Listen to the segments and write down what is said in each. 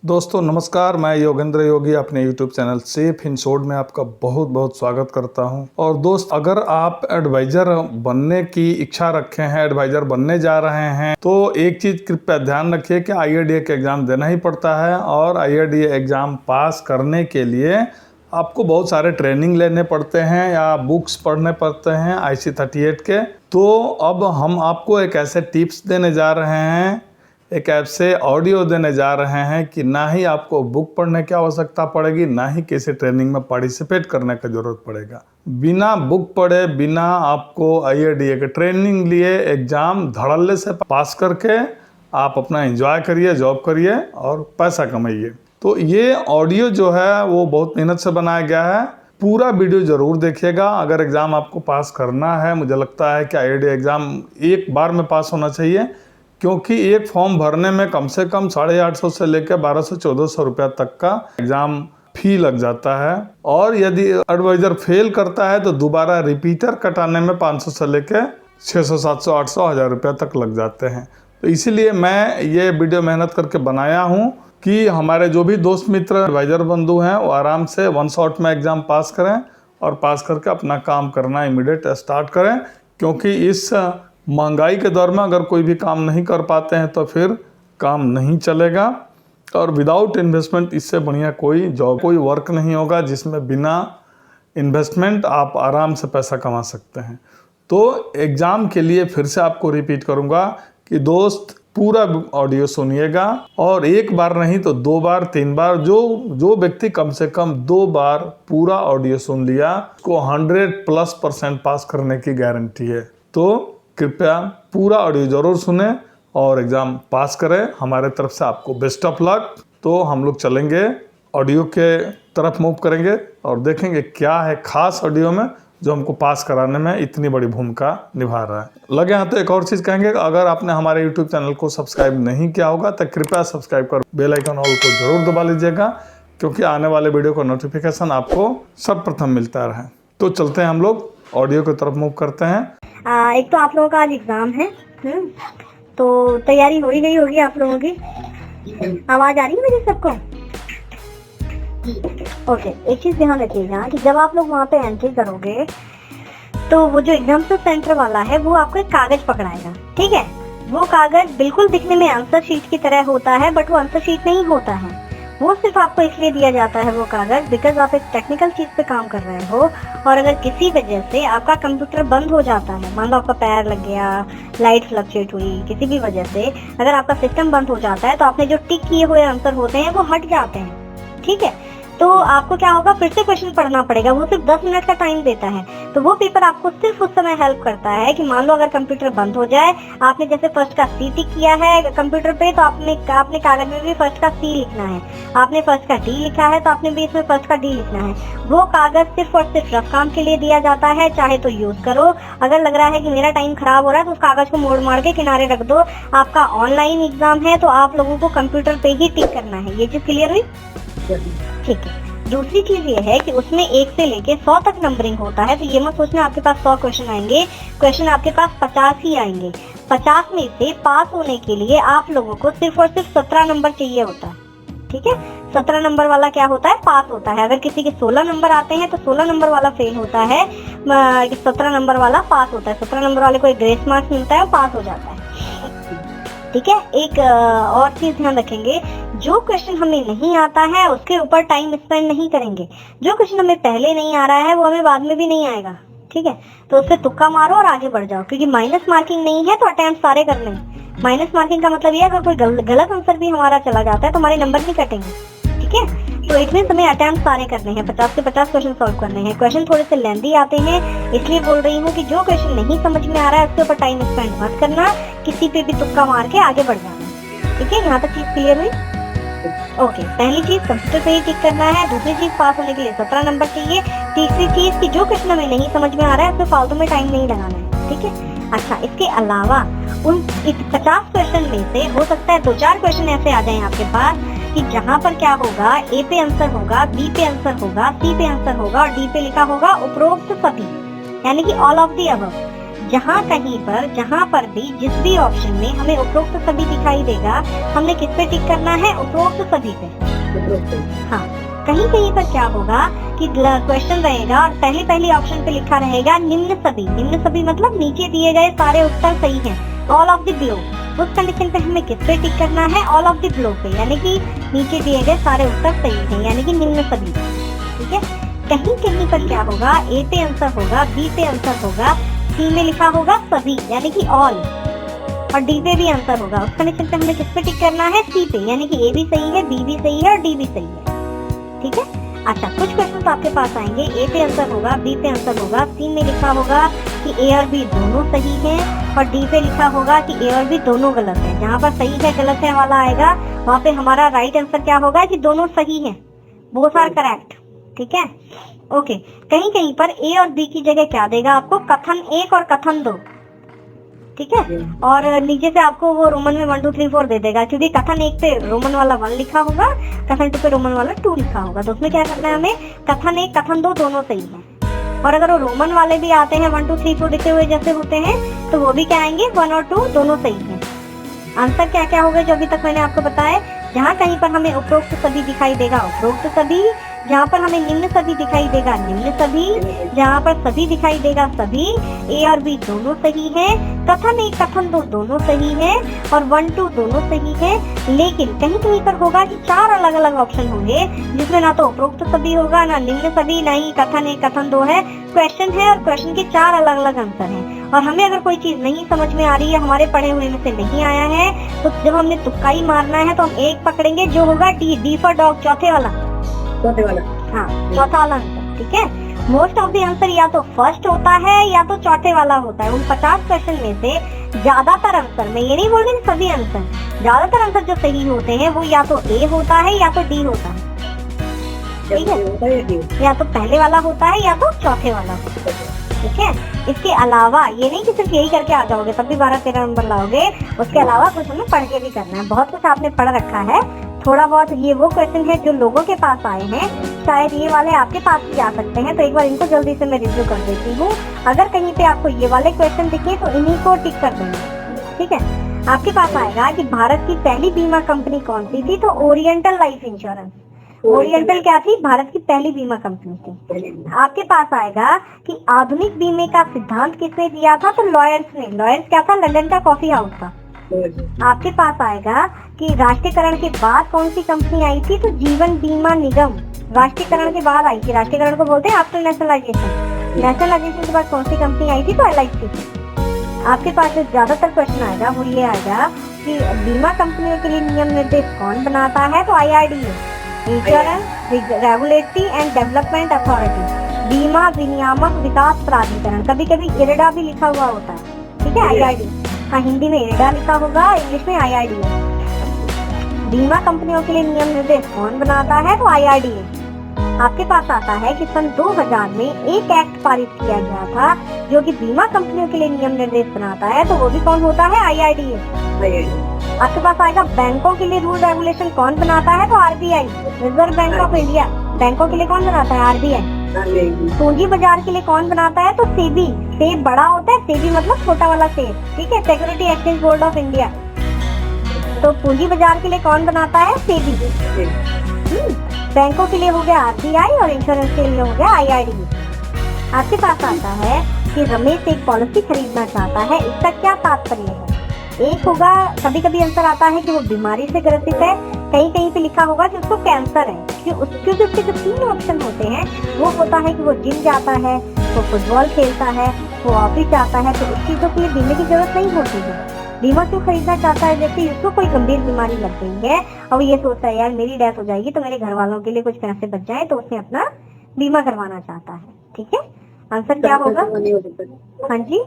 दोस्तों नमस्कार, मैं योगेंद्र योगी अपने YouTube channel safe in short में आपका बहुत बहुत स्वागत करता हूं। और दोस्त, अगर आप एडवाइज़र बनने की इच्छा रखे हैं, एडवाइज़र बनने जा रहे हैं, तो एक चीज़ कृपया ध्यान रखिए कि IRDA का एग्ज़ाम देना ही पड़ता है। और IRDA एग्ज़ाम पास करने के लिए आपको बहुत सारे ट्रेनिंग लेने पड़ते हैं या बुक्स पढ़ने पड़ते हैं IC38 के। तो अब हम आपको एक ऐसे टिप्स देने जा रहे हैं, एक ऐप से ऑडियो देने जा रहे हैं कि ना ही आपको बुक पढ़ने की आवश्यकता पड़ेगी, ना ही किसी ट्रेनिंग में पार्टिसिपेट करने की ज़रूरत पड़ेगा। बिना बुक पढ़े, बिना आपको IRDA के ट्रेनिंग लिए एग्ज़ाम धड़ल्ले से पास करके आप अपना एंजॉय करिए, जॉब करिए और पैसा कमाइए। तो ये ऑडियो जो है वो बहुत मेहनत से बनाया गया है। पूरा वीडियो ज़रूर देखिएगा। अगर एग्ज़ाम आपको पास करना है, मुझे लगता है कि IRDA एग्ज़ाम एक बार में पास होना चाहिए, क्योंकि एक फॉर्म भरने में कम से कम 850 से लेकर 1200-1400 रुपया तक का एग्ज़ाम फी लग जाता है। और यदि एडवाइज़र फेल करता है तो दोबारा रिपीटर कटाने में 500 से लेकर 600, 700, 800, 1000 रुपया तक लग जाते हैं। तो इसीलिए मैं ये वीडियो मेहनत करके बनाया हूँ कि हमारे जो भी दोस्त मित्र एडवाइज़र बंधु हैं वो आराम से वन शॉट में एग्ज़ाम पास करें और पास करके अपना काम करना इमीडिएट स्टार्ट करें। क्योंकि इस महंगाई के दौर में अगर कोई भी काम नहीं कर पाते हैं तो फिर काम नहीं चलेगा। और विदाउट इन्वेस्टमेंट इससे बढ़िया कोई जॉब, कोई वर्क नहीं होगा जिसमें बिना इन्वेस्टमेंट आप आराम से पैसा कमा सकते हैं। तो एग्ज़ाम के लिए फिर से आपको रिपीट करूँगा कि दोस्त, पूरा ऑडियो सुनिएगा और एक बार नहीं तो 2 बार 3 बार, जो व्यक्ति कम से कम 2 बार पूरा ऑडियो सुन लिया को 100+% पास करने की गारंटी है। तो कृपया पूरा ऑडियो ज़रूर सुने और एग्ज़ाम पास करें। हमारे तरफ से आपको बेस्ट ऑफ लक। तो हम लोग चलेंगे ऑडियो के तरफ, मूव करेंगे और देखेंगे क्या है खास ऑडियो में जो हमको पास कराने में इतनी बड़ी भूमिका निभा रहा है। लगे हाथ तो एक और चीज़ कहेंगे, अगर आपने हमारे YouTube चैनल को सब्सक्राइब नहीं किया होगा तो कृपया सब्सक्राइब कर बेल आइकन ऑल को ज़रूर दबा लीजिएगा, क्योंकि आने वाले वीडियो का नोटिफिकेशन आपको सर्वप्रथम मिलता रहे। तो चलते हैं, हम लोग ऑडियो की तरफ मूव करते हैं। एक तो आप लोगों का आज एग्जाम है, तो तैयारी हो ही गई होगी आप लोगों की। आवाज आ रही है मेरी सबको? ओके, एक चीज ध्यान रखिएगा कि जब आप लोग वहाँ पे एंट्री करोगे तो वो जो एग्जाम सेंटर वाला है वो आपको एक कागज पकड़ाएगा, ठीक है। वो कागज बिल्कुल दिखने में आंसर शीट की तरह होता है, बट वो आंसर शीट नहीं होता है। वो सिर्फ आपको इसलिए दिया जाता है वो कागज बिकॉज आप एक टेक्निकल चीज पे काम कर रहे हो। और अगर किसी वजह से आपका कंप्यूटर बंद हो जाता है, मान लो आपका पैर लग गया, लाइट फ्लक्चुएट हुई, किसी भी वजह से अगर आपका सिस्टम बंद हो जाता है तो आपने जो टिक किए हुए आंसर होते हैं वो हट जाते हैं, ठीक है। तो आपको क्या होगा, फिर से क्वेश्चन पढ़ना पड़ेगा। वो सिर्फ 10 मिनट का टाइम देता है। तो वो पेपर आपको सिर्फ उस समय हेल्प करता है कि मान लो अगर कंप्यूटर बंद हो जाए, आपने जैसे फर्स्ट का C टिक किया है कंप्यूटर पे, तो आपने कागज में भी फर्स्ट का C लिखना है। आपने फर्स्ट का D लिखा है तो आपने भी इसमें फर्स्ट का D लिखना है। वो कागज सिर्फ और सिर्फ रफ काम के लिए दिया जाता है, चाहे तो यूज करो। अगर लग रहा है कि मेरा टाइम खराब हो रहा है तो उस कागज को मोड़ मार के किनारे रख दो। आपका ऑनलाइन एग्जाम है तो आप लोगों को कंप्यूटर पे ही टिक करना है। ये चीज क्लियर हुई? ठीक है। दूसरी चीज ये है कि उसमें 1 से लेके 100 तक नंबरिंग होता है। तो ये मत सोचना आपके पास 100 क्वेश्चन आएंगे, क्वेश्चन आपके पास 50 ही आएंगे। 50 में से पास होने के लिए आप लोगों को सिर्फ और सिर्फ 17 नंबर चाहिए होता है, ठीक है। 17 नंबर वाला क्या होता है, पास होता है। अगर किसी के 16 नंबर आते हैं तो 16 नंबर वाला फेल होता है, 17 नंबर वाला पास होता है। 17 नंबर वाले को एक ग्रेस मार्क्स मिलता है और पास हो जाता है, ठीक है। एक और चीज ध्यान रखेंगे, जो क्वेश्चन हमें नहीं आता है उसके ऊपर टाइम स्पेंड नहीं करेंगे। जो क्वेश्चन हमें पहले नहीं आ रहा है वो हमें बाद में भी नहीं आएगा, ठीक है। तो उससे तुक्का मारो और आगे बढ़ जाओ, क्योंकि माइनस मार्किंग नहीं है तो अटेम्प्ट सारे करने हैं। माइनस मार्किंग का मतलब ये है अगर कोई गलत आंसर भी हमारा चला जाता है तो हमारे नंबर नहीं कटेंगे, ठीक है। तो इट मींस हमें अटेम्प्ट सारे करने हैं, 50 से 50 क्वेश्चन सॉल्व करने हैं। क्वेश्चन थोड़े से लेंथी आते हैं, इसलिए बोल रही हूँ कि जो क्वेश्चन नहीं समझ में आ रहा है उसके ऊपर टाइम स्पेंड मत करना, किसी पे भी तुक्का मार के आगे बढ़ जाना, ठीक है। यहाँ तक चीज क्लियर हुई? ओके, पहली चीज कंप्यूटर पे ही टिक करना है। दूसरी चीज पास होने के लिए 17 नंबर चाहिए। तीसरी चीज कि जो क्वेश्चन हमें नहीं समझ में आ रहा है उसमें फालतू में टाइम नहीं लगाना है, ठीक है। अच्छा, इसके अलावा उन 50 क्वेश्चन में से हो सकता है 2-4 क्वेश्चन ऐसे आ जाएं आपके पास कि जहाँ पर क्या होगा, A पे आंसर होगा, B पे आंसर होगा, C पे आंसर होगा और D पे लिखा होगा उपरोक्त सभी, यानी कि ऑल ऑफ दी अबव। जहाँ पर भी जिस भी ऑप्शन में हमें उपरोक्त सभी दिखाई देगा, हमने किस पे टिक करना है? उपरोक्त सभी पे। हाँ, कहीं कहीं पर क्या होगा कि क्वेश्चन रहेगा और पहले ऑप्शन पे लिखा रहेगा निम्न सभी मतलब नीचे दिए गए सारे उत्तर सही हैं, ऑल ऑफ द बिलो। उस कंडीशन पे हमें किस पे टिक करना है? ऑल ऑफ द बिलो पे, यानी कि नीचे दिए गए सारे उत्तर सही हैं, यानी कि निम्न सभी। ठीक है, कहीं कहीं पर क्या होगा? ए पे आंसर होगा, बी पे आंसर होगा, सी में लिखा होगा सभी यानी कि ऑल, और डी पे भी आंसर होगा। उस कंडीशन पे हमें किस पे टिक करना है? सी पे, यानी कि ए भी सही है, बी भी सही है और डी भी सही है। ठीक है, अच्छा कुछ क्वेश्चन आपके पास आएंगे, ए पे आंसर होगा, बी पे आंसर होगा, सी में लिखा होगा कि ए और बी दोनों सही हैं, और डी पे लिखा होगा कि ए और बी दोनों गलत है। जहाँ पर सही है गलत है वाला आएगा, वहाँ पे हमारा राइट आंसर क्या होगा? कि दोनों सही है, बोथ आर करेक्ट। ठीक है, ओके। कहीं कहीं पर ए और बी की जगह क्या देगा आपको? कथन 1 और कथन 2। ठीक है, और नीचे से आपको वो रोमन में 1 2 3 4 दे देगा, क्योंकि कथन 1 पे रोमन वाला 1 लिखा होगा, कथन 2 पे रोमन वाला 2 लिखा होगा। तो उसमें क्या करना है हमें? कथन 1 कथन 2 दोनों सही है। और अगर वो रोमन वाले भी आते हैं 1 2 3 4 लिखे हुए जैसे होते हैं, तो वो भी क्या आएंगे? 1 और 2 दोनों सही है। आंसर क्या क्या होगा जो अभी तक मैंने आपको बताया? जहाँ कहीं पर हमें उपरोक्त सभी दिखाई देगा उपरोक्त सभी, जहाँ पर हमें निम्न सभी दिखाई देगा निम्न सभी, जहाँ पर सभी दिखाई देगा सभी, ए और बी दोनों सही है, कथन 1 कथन 2 दोनों सही है, और 1 2 दोनों सही है। लेकिन कहीं कहीं पर होगा कि 4 अलग अलग ऑप्शन होंगे, जिसमें ना तो उपरोक्त सभी होगा, ना निम्न सभी, ना ही कथन 1 कथन 2 है। क्वेश्चन है और क्वेश्चन के 4 अलग अलग आंसर हैं, और हमें अगर कोई चीज नहीं समझ में आ रही है, हमारे पढ़े हुए में से नहीं आया है, तो जब हमने तुक्का ही मारना है तो हम एक पकड़ेंगे जो होगा डी फॉर डॉग, चौथे वाला। हाँ, चौथा वाला आंसर। ठीक है, मोस्ट ऑफ द आंसर या तो फर्स्ट होता है या तो चौथे वाला होता है। उन 50 क्वेश्चन में से ज्यादातर आंसर, मैं ये नहीं बोल रही सभी आंसर, ज्यादातर आंसर जो सही होते हैं वो या तो ए होता है या तो डी होता है। ठीक है, या तो पहले वाला होता है या तो चौथे वाला होता है। ठीक है, इसके अलावा ये नहीं कि सिर्फ यही करके आ जाओगे तब भी 12-13 नंबर लाओगे, उसके अलावा कुछ हमें पढ़ के भी करना है। बहुत कुछ आपने पढ़ रखा है, थोड़ा बहुत ये वो क्वेश्चन है जो लोगों के पास आए हैं, शायद ये वाले आपके पास भी आ सकते हैं, तो एक बार इनको जल्दी से मैं रिव्यू कर देती हूँ। अगर कहीं पे आपको ये वाले क्वेश्चन दिखे तो इन्हीं को टिक कर देंगे। ठीक है, आपके पास आएगा कि भारत की पहली बीमा कंपनी कौन सी थी? तो ओरिएंटल लाइफ इंश्योरेंस। ओरिएंटल क्या थी? भारत की पहली बीमा कंपनी थी। आपके पास आएगा कि आधुनिक बीमे का सिद्धांत किसने दिया था? तो लॉयर्स ने। लॉयर्स क्या था? लंदन का कॉफी हाउस था। आपके पास आएगा कि राष्ट्रीयकरण के बाद कौन सी कंपनी आई थी? तो जीवन बीमा निगम राष्ट्रीयकरण के बाद आई थी। राष्ट्रीयकरण को बोलते हैं आफ्टर नेशनलाइजेशन। नेशनलाइजेशन के बाद कौन सी कंपनी आई थी? तो LIC थी। आपके पास जो ज्यादातर क्वेश्चन आएगा वो ये आएगा कि बीमा कंपनियों के लिए नियम निर्देश कौन बनाता है? तो IRDA, insurance regulatory and development authority, बीमा विनियामक विकास प्राधिकरण। कभी कभी IRDA भी लिखा हुआ होता है। ठीक है, IRDA, हाँ हिंदी में IRDA लिखा होगा, इंग्लिश में IRDA। बीमा कंपनियों के लिए नियम निर्देश कौन बनाता है? तो IRDA। आपके पास आता है कि सन 2000 में एक एक्ट पारित किया गया था जो कि बीमा कंपनियों के लिए नियम निर्देश बनाता है, तो वो भी कौन होता है? IRDA। आपके पास आएगा बैंकों के लिए रूल रेगुलेशन कौन बनाता है? तो RBI, reserve bank of India. बैंकों के लिए कौन बनाता है? RBI। पूंजी बाजार के लिए कौन बनाता है? तो सेबी। सेब बड़ा होता है, सेबी मतलब छोटा वाला सेब। ठीक है, security exchange board of India. तो पूंजी बाजार के लिए कौन बनाता है? सेबी। बैंकों के लिए हो गया RBI और इंश्योरेंस के लिए हो गया IRDA। आपके पास आता है कि रमेश एक पॉलिसी खरीदना चाहता है, इसका क्या तात्पर्य है? एक होगा, कभी कभी आंसर आता है कि वो बीमारी से ग्रसित है, कहीं कहीं पे लिखा होगा कि उसको कैंसर है, क्योंकि उसके जो 3 ऑप्शन होते हैं वो होता है कि वो जिम जाता है, वो फुटबॉल खेलता है, वो ऑफिस जाता है, तो उस चीजों के लिए बीमे की जरूरत नहीं होती है। बीमा क्यों खरीदना चाहता है? जैसे उसको कोई गंभीर बीमारी लग गई है और ये सोचता है यार मेरी डेथ हो जाएगी तो मेरे घर वालों के लिए कुछ पैसे बच जाए, तो उसने अपना बीमा करवाना चाहता है। ठीक है, आंसर क्या होगा? हाँ जी,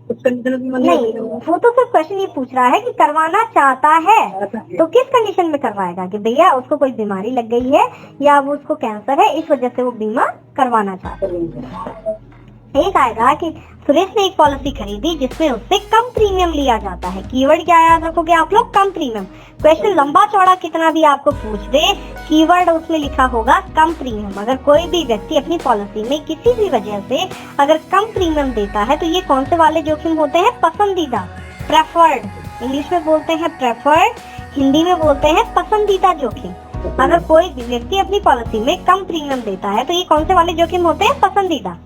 नहीं, वो तो सिर्फ क्वेश्चन ये पूछ रहा है कि करवाना चाहता है, तो किस कंडीशन में करवाएगा? कि भैया उसको कोई बीमारी लग गई है या वो उसको कैंसर है, इस वजह से वो बीमा करवाना चाहता है। एक आएगा कि सुरेश ने एक पॉलिसी खरीदी जिसमें उससे कम प्रीमियम लिया जाता है। कीवर्ड क्या याद रखोगे आप लोग? कम प्रीमियम। क्वेश्चन लंबा चौड़ा कितना भी आपको पूछ दे, कीवर्ड उसमें लिखा होगा कम प्रीमियम। अगर कोई भी व्यक्ति अपनी पॉलिसी में किसी भी वजह से अगर कम प्रीमियम देता है तो ये कौन से वाले जोखिम होते हैं? पसंदीदा, प्रेफर्ड। इंग्लिश में बोलते हैं प्रेफर्ड, हिंदी में बोलते हैं पसंदीदा जोखिम। अगर कोई भी व्यक्ति अपनी पॉलिसी में कम प्रीमियम देता है तो ये कौन से वाले जोखिम होते हैं? पसंदीदा।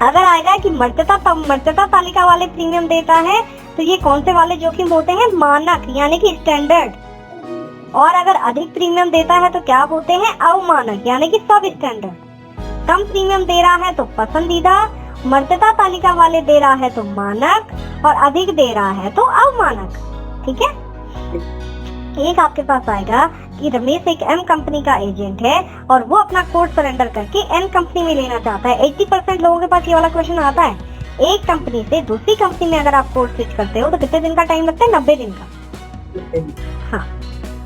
अगर आएगा कि मर्यादा तालिका वाले प्रीमियम देता है तो ये कौन से वाले जोखिम होते हैं? मानक यानी कि स्टैंडर्ड। और अगर अधिक प्रीमियम देता है तो क्या होते हैं? अवमानक यानी कि सब स्टैंडर्ड। कम प्रीमियम दे रहा है तो पसंदीदा, मर्यादा तालिका वाले दे रहा है तो मानक, और अधिक दे रहा है तो अवमानक। ठीक है। एक आपके पास आएगा कि रमेश एक एम कंपनी का एजेंट है और वो अपना कोड सरेंडर करके एन कंपनी में लेना चाहता है। 80% लोगों के पास ये वाला क्वेश्चन आता है। एक कंपनी से दूसरी कंपनी में अगर आप कोड स्विच करते हो तो कितने दिन का टाइम लगता है? 90 दिन का। हाँ,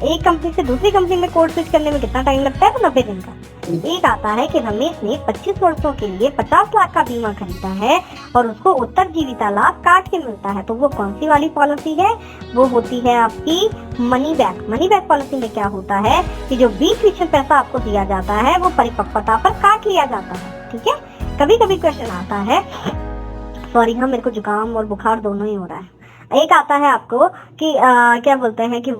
एक कंपनी से दूसरी कंपनी में कोड स्विच करने में कितना टाइम लगता है? तो 90 दिन का। एक आता है कि रमेश ने 25 वर्षों के लिए 50 लाख का बीमा खरीदा है और उसको उत्तर जीविता लाभ काट के मिलता है। तो वो कौन सी वाली पॉलिसी है? वो होती है आपकी money back. Money back policy में क्या होता है कि जो बीच में पैसा आपको दिया जाता है वो परिपक्वता पर काट लिया जाता है। ठीक है। कभी कभी क्वेश्चन आता है, सॉरी हाँ, मेरे को जुकाम और बुखार दोनों ही हो रहा है। एक आता है आपको कि क्या बोलते हैं कि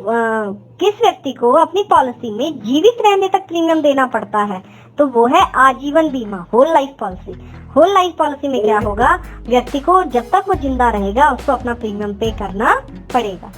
किस व्यक्ति को अपनी पॉलिसी में जीवित रहने तक प्रीमियम देना पड़ता है? तो वो है आजीवन बीमा, whole life policy. Whole life policy में क्या होगा? व्यक्ति को जब तक वो जिंदा रहेगा उसको अपना प्रीमियम पे करना पड़ेगा।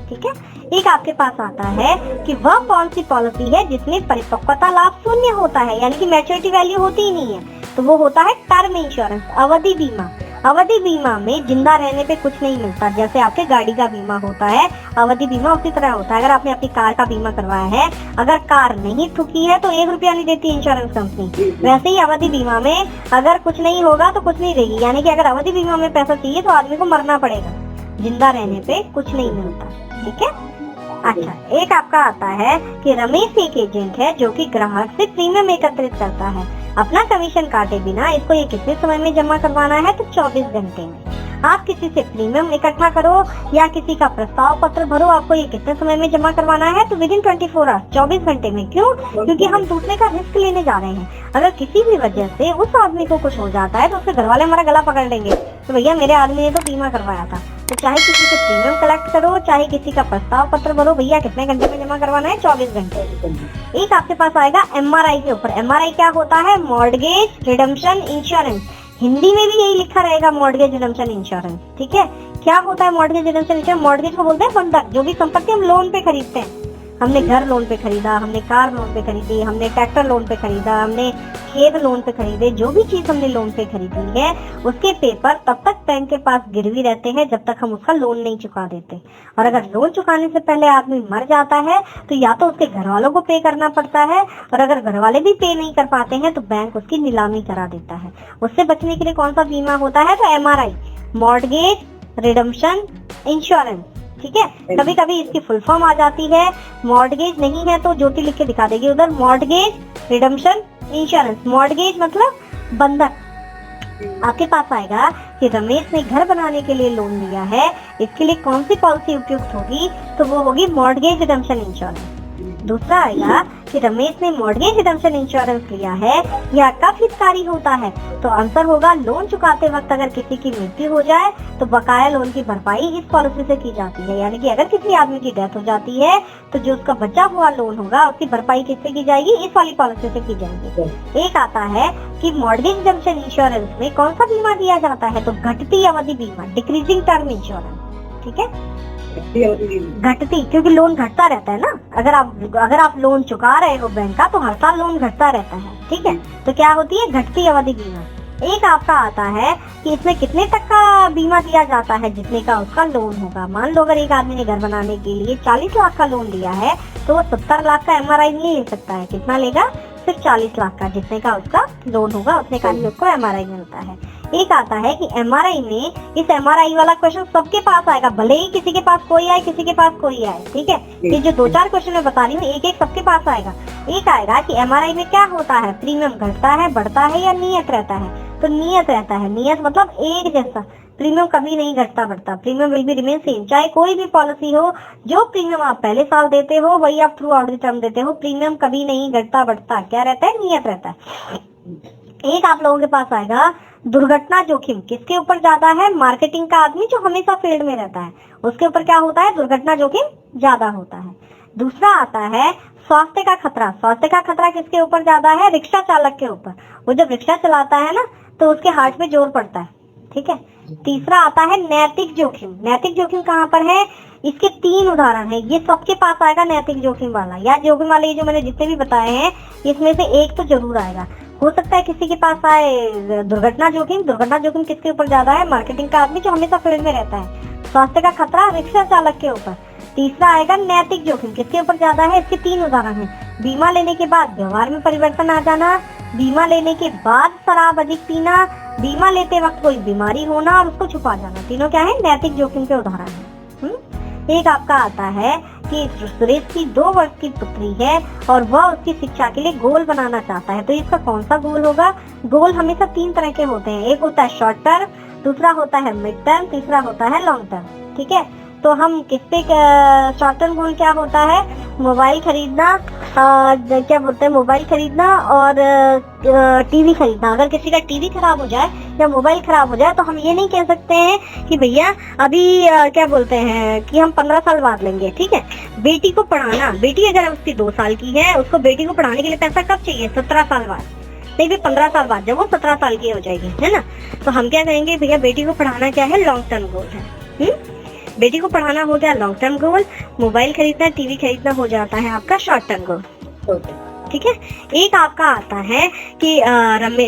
ठीक है। एक आपके पास आता है कि वह कौन सी पॉलिसी है जिसमें परिपक्वता लाभ शून्य होता है, यानी कि मैच्योरिटी वैल्यू होती ही नहीं है। तो वो होता है टर्म इंश्योरेंस, अवधि बीमा। अवधि बीमा में जिंदा रहने पे कुछ नहीं मिलता। जैसे आपके गाड़ी का बीमा होता है, अवधि बीमा उसी तरह होता है। अगर आपने अपनी कार का बीमा करवाया है, अगर कार नहीं ठुकी है तो 1 रुपया नहीं देती इंश्योरेंस कंपनी। वैसे ही अवधि बीमा में अगर कुछ नहीं होगा तो कुछ नहीं देगी, यानी कि अगर अवधि बीमा में पैसा चाहिए तो आदमी को मरना पड़ेगा, जिंदा रहने पे कुछ नहीं मिलता। ठीक है। अच्छा, एक आपका आता है कि रमेश एक एजेंट है जो कि ग्राहक से प्रीमियम एकत्रित करता है अपना कमीशन काटे बिना। इसको ये कितने समय में जमा करवाना है? तो 24 घंटे में। आप किसी से प्रीमियम इकट्ठा करो या किसी का प्रस्ताव पत्र भरो, आपको ये कितने समय में जमा करवाना है? तो विदिन 24 आवर्स, 24 घंटे में। क्यों? क्योंकि हम दूसरे का रिस्क लेने जा रहे हैं। अगर किसी भी वजह से उस आदमी को कुछ हो जाता है तो उसके घर वाले हमारा गला पकड़ लेंगे, तो भैया मेरे आदमी ने तो बीमा करवाया था। तो चाहे किसी से प्रीमियम कलेक्ट करो, चाहे किसी का प्रस्ताव पत्र भरो, भैया कितने घंटे में जमा करवाना है? 24 घंटे। एक आपके पास आएगा एमआरआई के ऊपर। एमआरआई क्या होता है? Mortgage redemption insurance. हिंदी में भी यही लिखा रहेगा, मॉर्गेज रिडम्पशन इंश्योरेंस। ठीक है। क्या होता है मॉर्गेज रिडम्पशन इंश्योरेंस? मॉर्गेज को बोलते हैं बंधक। जो भी संपत्ति हम लोन पे खरीदते हैं, हमने घर लोन पे खरीदा, हमने कार लोन पे खरीदी, हमने ट्रैक्टर लोन पे खरीदा, हमने खेत लोन पे खरीदे, जो भी चीज हमने लोन पे खरीदी है उसके पेपर तब तक बैंक के पास गिरवी रहते हैं जब तक हम उसका लोन नहीं चुका देते। और अगर लोन चुकाने से पहले आदमी मर जाता है तो या तो उसके घर वालों को पे करना पड़ता है, और अगर घर वाले भी पे नहीं कर पाते हैं तो बैंक उसकी नीलामी करा देता है। उससे बचने के लिए कौन सा बीमा होता है? तो एमआरआई, मॉर्गेज रिडम्पशन इंश्योरेंस। ठीक है। कभी कभी इसकी फुल फॉर्म आ जाती है, मॉर्गेज नहीं है तो ज्योति लिख के दिखा देगी उधर, मॉर्गेज रिडम्पशन इंश्योरेंस। मॉर्गेज मतलब बंधक। आपके पास आएगा कि रमेश ने घर बनाने के लिए लोन लिया है, इसके लिए कौन सी पॉलिसी उपयुक्त होगी? तो वो होगी मॉर्गेज रिडम्पशन इंश्योरेंस। दूसरा आएगा कि रमेश ने मॉर्गेज रिडम्पशन इंश्योरेंस लिया है, यह कब हितकारी होता है? तो आंसर होगा लोन चुकाते वक्त अगर किसी की मृत्यु हो जाए तो बकाया लोन की भरपाई इस पॉलिसी से की जाती है। यानी कि अगर किसी आदमी की डेथ हो जाती है तो जो उसका बचा हुआ लोन होगा उसकी भरपाई किससे की जाएगी? इस वाली पॉलिसी से की जाएगी। एक आता है कि मॉर्गेज रिडम्पशन इंश्योरेंस में कौन सा बीमा दिया जाता है? तो घटती अवधि बीमा, डिक्रीजिंग टर्म इंश्योरेंस। ठीक है। घटती, क्योंकि लोन घटता रहता है ना। अगर आप लोन चुका रहे हो बैंक का तो हर साल लोन घटता रहता है। ठीक है। तो क्या होती है? घटती अवधि बीमा। एक आपका आता है कि इसमें कितने तक का बीमा दिया जाता है? जितने का उसका लोन होगा। मान लो अगर एक आदमी ने घर बनाने के लिए 40 लाख का लोन लिया है तो वो 70 लाख का एमआरआई नहीं ले सकता है। कितना लेगा? सिर्फ 40 लाख का। जितने का उसका लोन होगा उतने का ही उसको एमआरआई मिलता है। एक आता है कि एमआरआई में, इस एमआरआई वाला क्वेश्चन सबके पास आएगा, भले ही किसी के पास कोई आए किसी के पास कोई आए। ठीक है। ये जो 2-4 क्वेश्चन मैं बता रही हूँ एक एक सबके पास आएगा। एक आएगा कि एमआरआई में क्या होता है? प्रीमियम घटता है, बढ़ता है या नियत रहता है? तो नियत रहता है, नियत मतलब एक जैसा, प्रीमियम कभी नहीं घटता बढ़ता, premium will be remain same. चाहे कोई भी पॉलिसी हो, जो प्रीमियम आप पहले साल देते हो वही आप थ्रू आउट द टर्म देते हो, प्रीमियम कभी नहीं घटता बढ़ता, क्या रहता है, नियत रहता है। एक आप लोगों के पास आएगा दुर्घटना जोखिम, किसके ऊपर ज्यादा है, मार्केटिंग का आदमी जो हमेशा फील्ड में रहता है उसके ऊपर क्या होता है, दुर्घटना जोखिम ज्यादा होता है। दूसरा आता है स्वास्थ्य का खतरा, स्वास्थ्य का खतरा किसके ऊपर ज्यादा है, रिक्शा चालक के ऊपर, वो जब रिक्शा चलाता है ना तो उसके हार्ट पे जोर पड़ता है, ठीक है। तीसरा आता है नैतिक जोखिम, नैतिक जोखिम कहाँ पर है, इसके 3 उदाहरण है, ये सबके पास आएगा नैतिक जोखिम वाला, या जोखिम वाले ये जो मैंने जितने भी बताए हैं इसमें से एक तो जरूर आएगा। हो सकता है किसी के पास आए दुर्घटना जोखिम, दुर्घटना जोखिम किसके ऊपर ज्यादा है, मार्केटिंग का आदमी जो हमेशा फील्ड में रहता है। स्वास्थ्य का खतरा रिक्शा चालक के ऊपर। तीसरा आएगा नैतिक जोखिम, किसके ऊपर ज्यादा है, इसके 3 उदाहरण है, बीमा लेने के बाद व्यवहार में परिवर्तन आ जाना, बीमा लेने के बाद शराब अधिक पीना, बीमा लेते वक्त कोई बीमारी होना और उसको छुपा जाना, तीनों क्या है, नैतिक जोखिम के उदाहरण है। एक आपका आता है कि सुरेश की 2 वर्ष की पुत्री है और वह उसकी शिक्षा के लिए गोल बनाना चाहता है, तो इसका कौन सा गोल होगा, गोल हमेशा 3 तरह के होते हैं, एक होता है शॉर्ट टर्म, दूसरा होता है मिड टर्म, तीसरा होता है लॉन्ग टर्म, ठीक है। तो हम किस पे, शॉर्ट टर्म गोल क्या होता है, मोबाइल खरीदना, क्या बोलते हैं, मोबाइल खरीदना और टीवी खरीदना। अगर किसी का टीवी खराब हो जाए या मोबाइल खराब हो जाए तो हम ये नहीं कह सकते हैं कि भैया अभी क्या बोलते हैं कि हम 15 साल बाद लेंगे, ठीक है। बेटी को पढ़ाना, बेटी अगर उसकी 2 साल की है, उसको बेटी को पढ़ाने के लिए पैसा कब चाहिए, 17 साल बाद, नहीं भी 15 साल बाद जब वो 17 साल की हो जाएगी, है ना। तो हम क्या कहेंगे, भैया बेटी को पढ़ाना क्या है, लॉन्ग टर्म गोल है। बेटी को पढ़ाना हो गया लॉन्ग टर्म गोल, मोबाइल खरीदना, टीवी खरीदना हो जाता है आपका शॉर्ट टर्म गोल, ठीक है। एक आपका आता है कि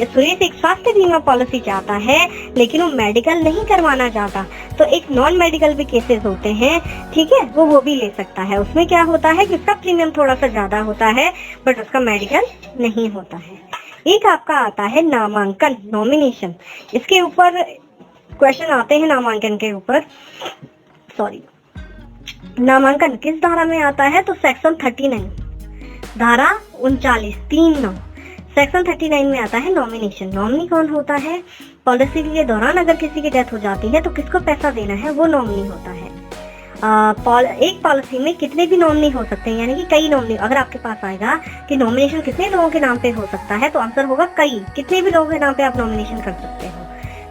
सुरेश एक स्वास्थ्य बीमा पॉलिसी चाहता है लेकिन वो मेडिकल नहीं करवाना चाहता, तो एक नॉन मेडिकल भी केसेस होते हैं, ठीक है, वो भी ले सकता है। उसमें क्या होता है कि उसका प्रीमियम थोड़ा सा ज्यादा होता है बट उसका मेडिकल नहीं होता है। एक आपका आता है नामांकन, नॉमिनेशन, इसके ऊपर क्वेश्चन आते हैं, नामांकन के ऊपर, सॉरी, नामांकन किस धारा में आता है, तो सेक्शन 39, धारा 39(3)(9), सेक्शन 39 में आता है नॉमिनेशन। नॉमिनी कौन होता है, पॉलिसी के दौरान अगर किसी की डेथ हो जाती है तो किसको पैसा देना है, वो नॉमिनी होता है। एक पॉलिसी में कितने भी नॉमिनी हो सकते हैं, यानी कि कई नॉमिनी। अगर आपके पास आएगा कि नॉमिनेशन कितने लोगों के नाम पे हो सकता है, तो आंसर होगा कई, कितने भी लोगों के नाम पे आप नॉमिनेशन कर सकते हो।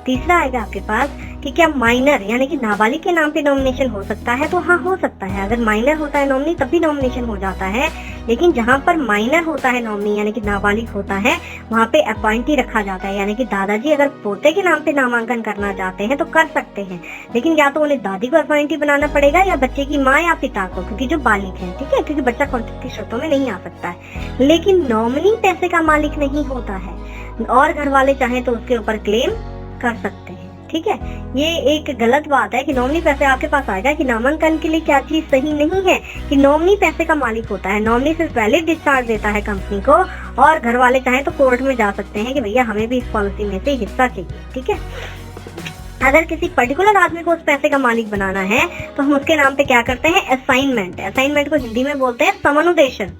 तीसरा आएगा आपके पास कि क्या माइनर यानी कि नाबालिग के नाम पे नॉमिनेशन हो सकता है, तो हाँ हो सकता है। अगर माइनर होता है नॉमिनी तब भी नॉमिनेशन हो जाता है, लेकिन जहाँ पर माइनर होता है नॉमिनी यानी कि नाबालिग होता है वहाँ पे अपॉइंटी रखा जाता है, यानी कि दादाजी अगर पोते के नाम पे नामांकन करना चाहते हैं तो कर सकते हैं, लेकिन या तो उन्हें दादी को अपॉइंटी बनाना पड़ेगा या बच्चे की माँ या पिता को, क्योंकि जो बालिग है, ठीक है, क्योंकि बच्चा कॉन्ट्रैक्ट की शर्तों में नहीं आ सकता है। लेकिन नॉमिनी पैसे का मालिक नहीं होता है और घर वाले चाहें तो उसके ऊपर क्लेम कर सकते हैं, ठीक है। ये एक गलत बात है कि नॉमिनी पैसे आपके पास आएगा कि नामांकन के लिए क्या चीज सही नहीं है कि नॉमिनी पैसे का मालिक होता है। नॉमिनी सिर्फ वैलिड डिस्चार्ज देता है कंपनी को और घर वाले चाहे तो कोर्ट में जा सकते हैं कि भैया हमें भी इस पॉलिसी में से हिस्सा चाहिए, ठीक है। अगर किसी पर्टिकुलर आदमी को उस पैसे का मालिक बनाना है तो हम उसके नाम पे क्या करते हैं, असाइनमेंट। असाइनमेंट को हिंदी में बोलते हैं समनुदेशन।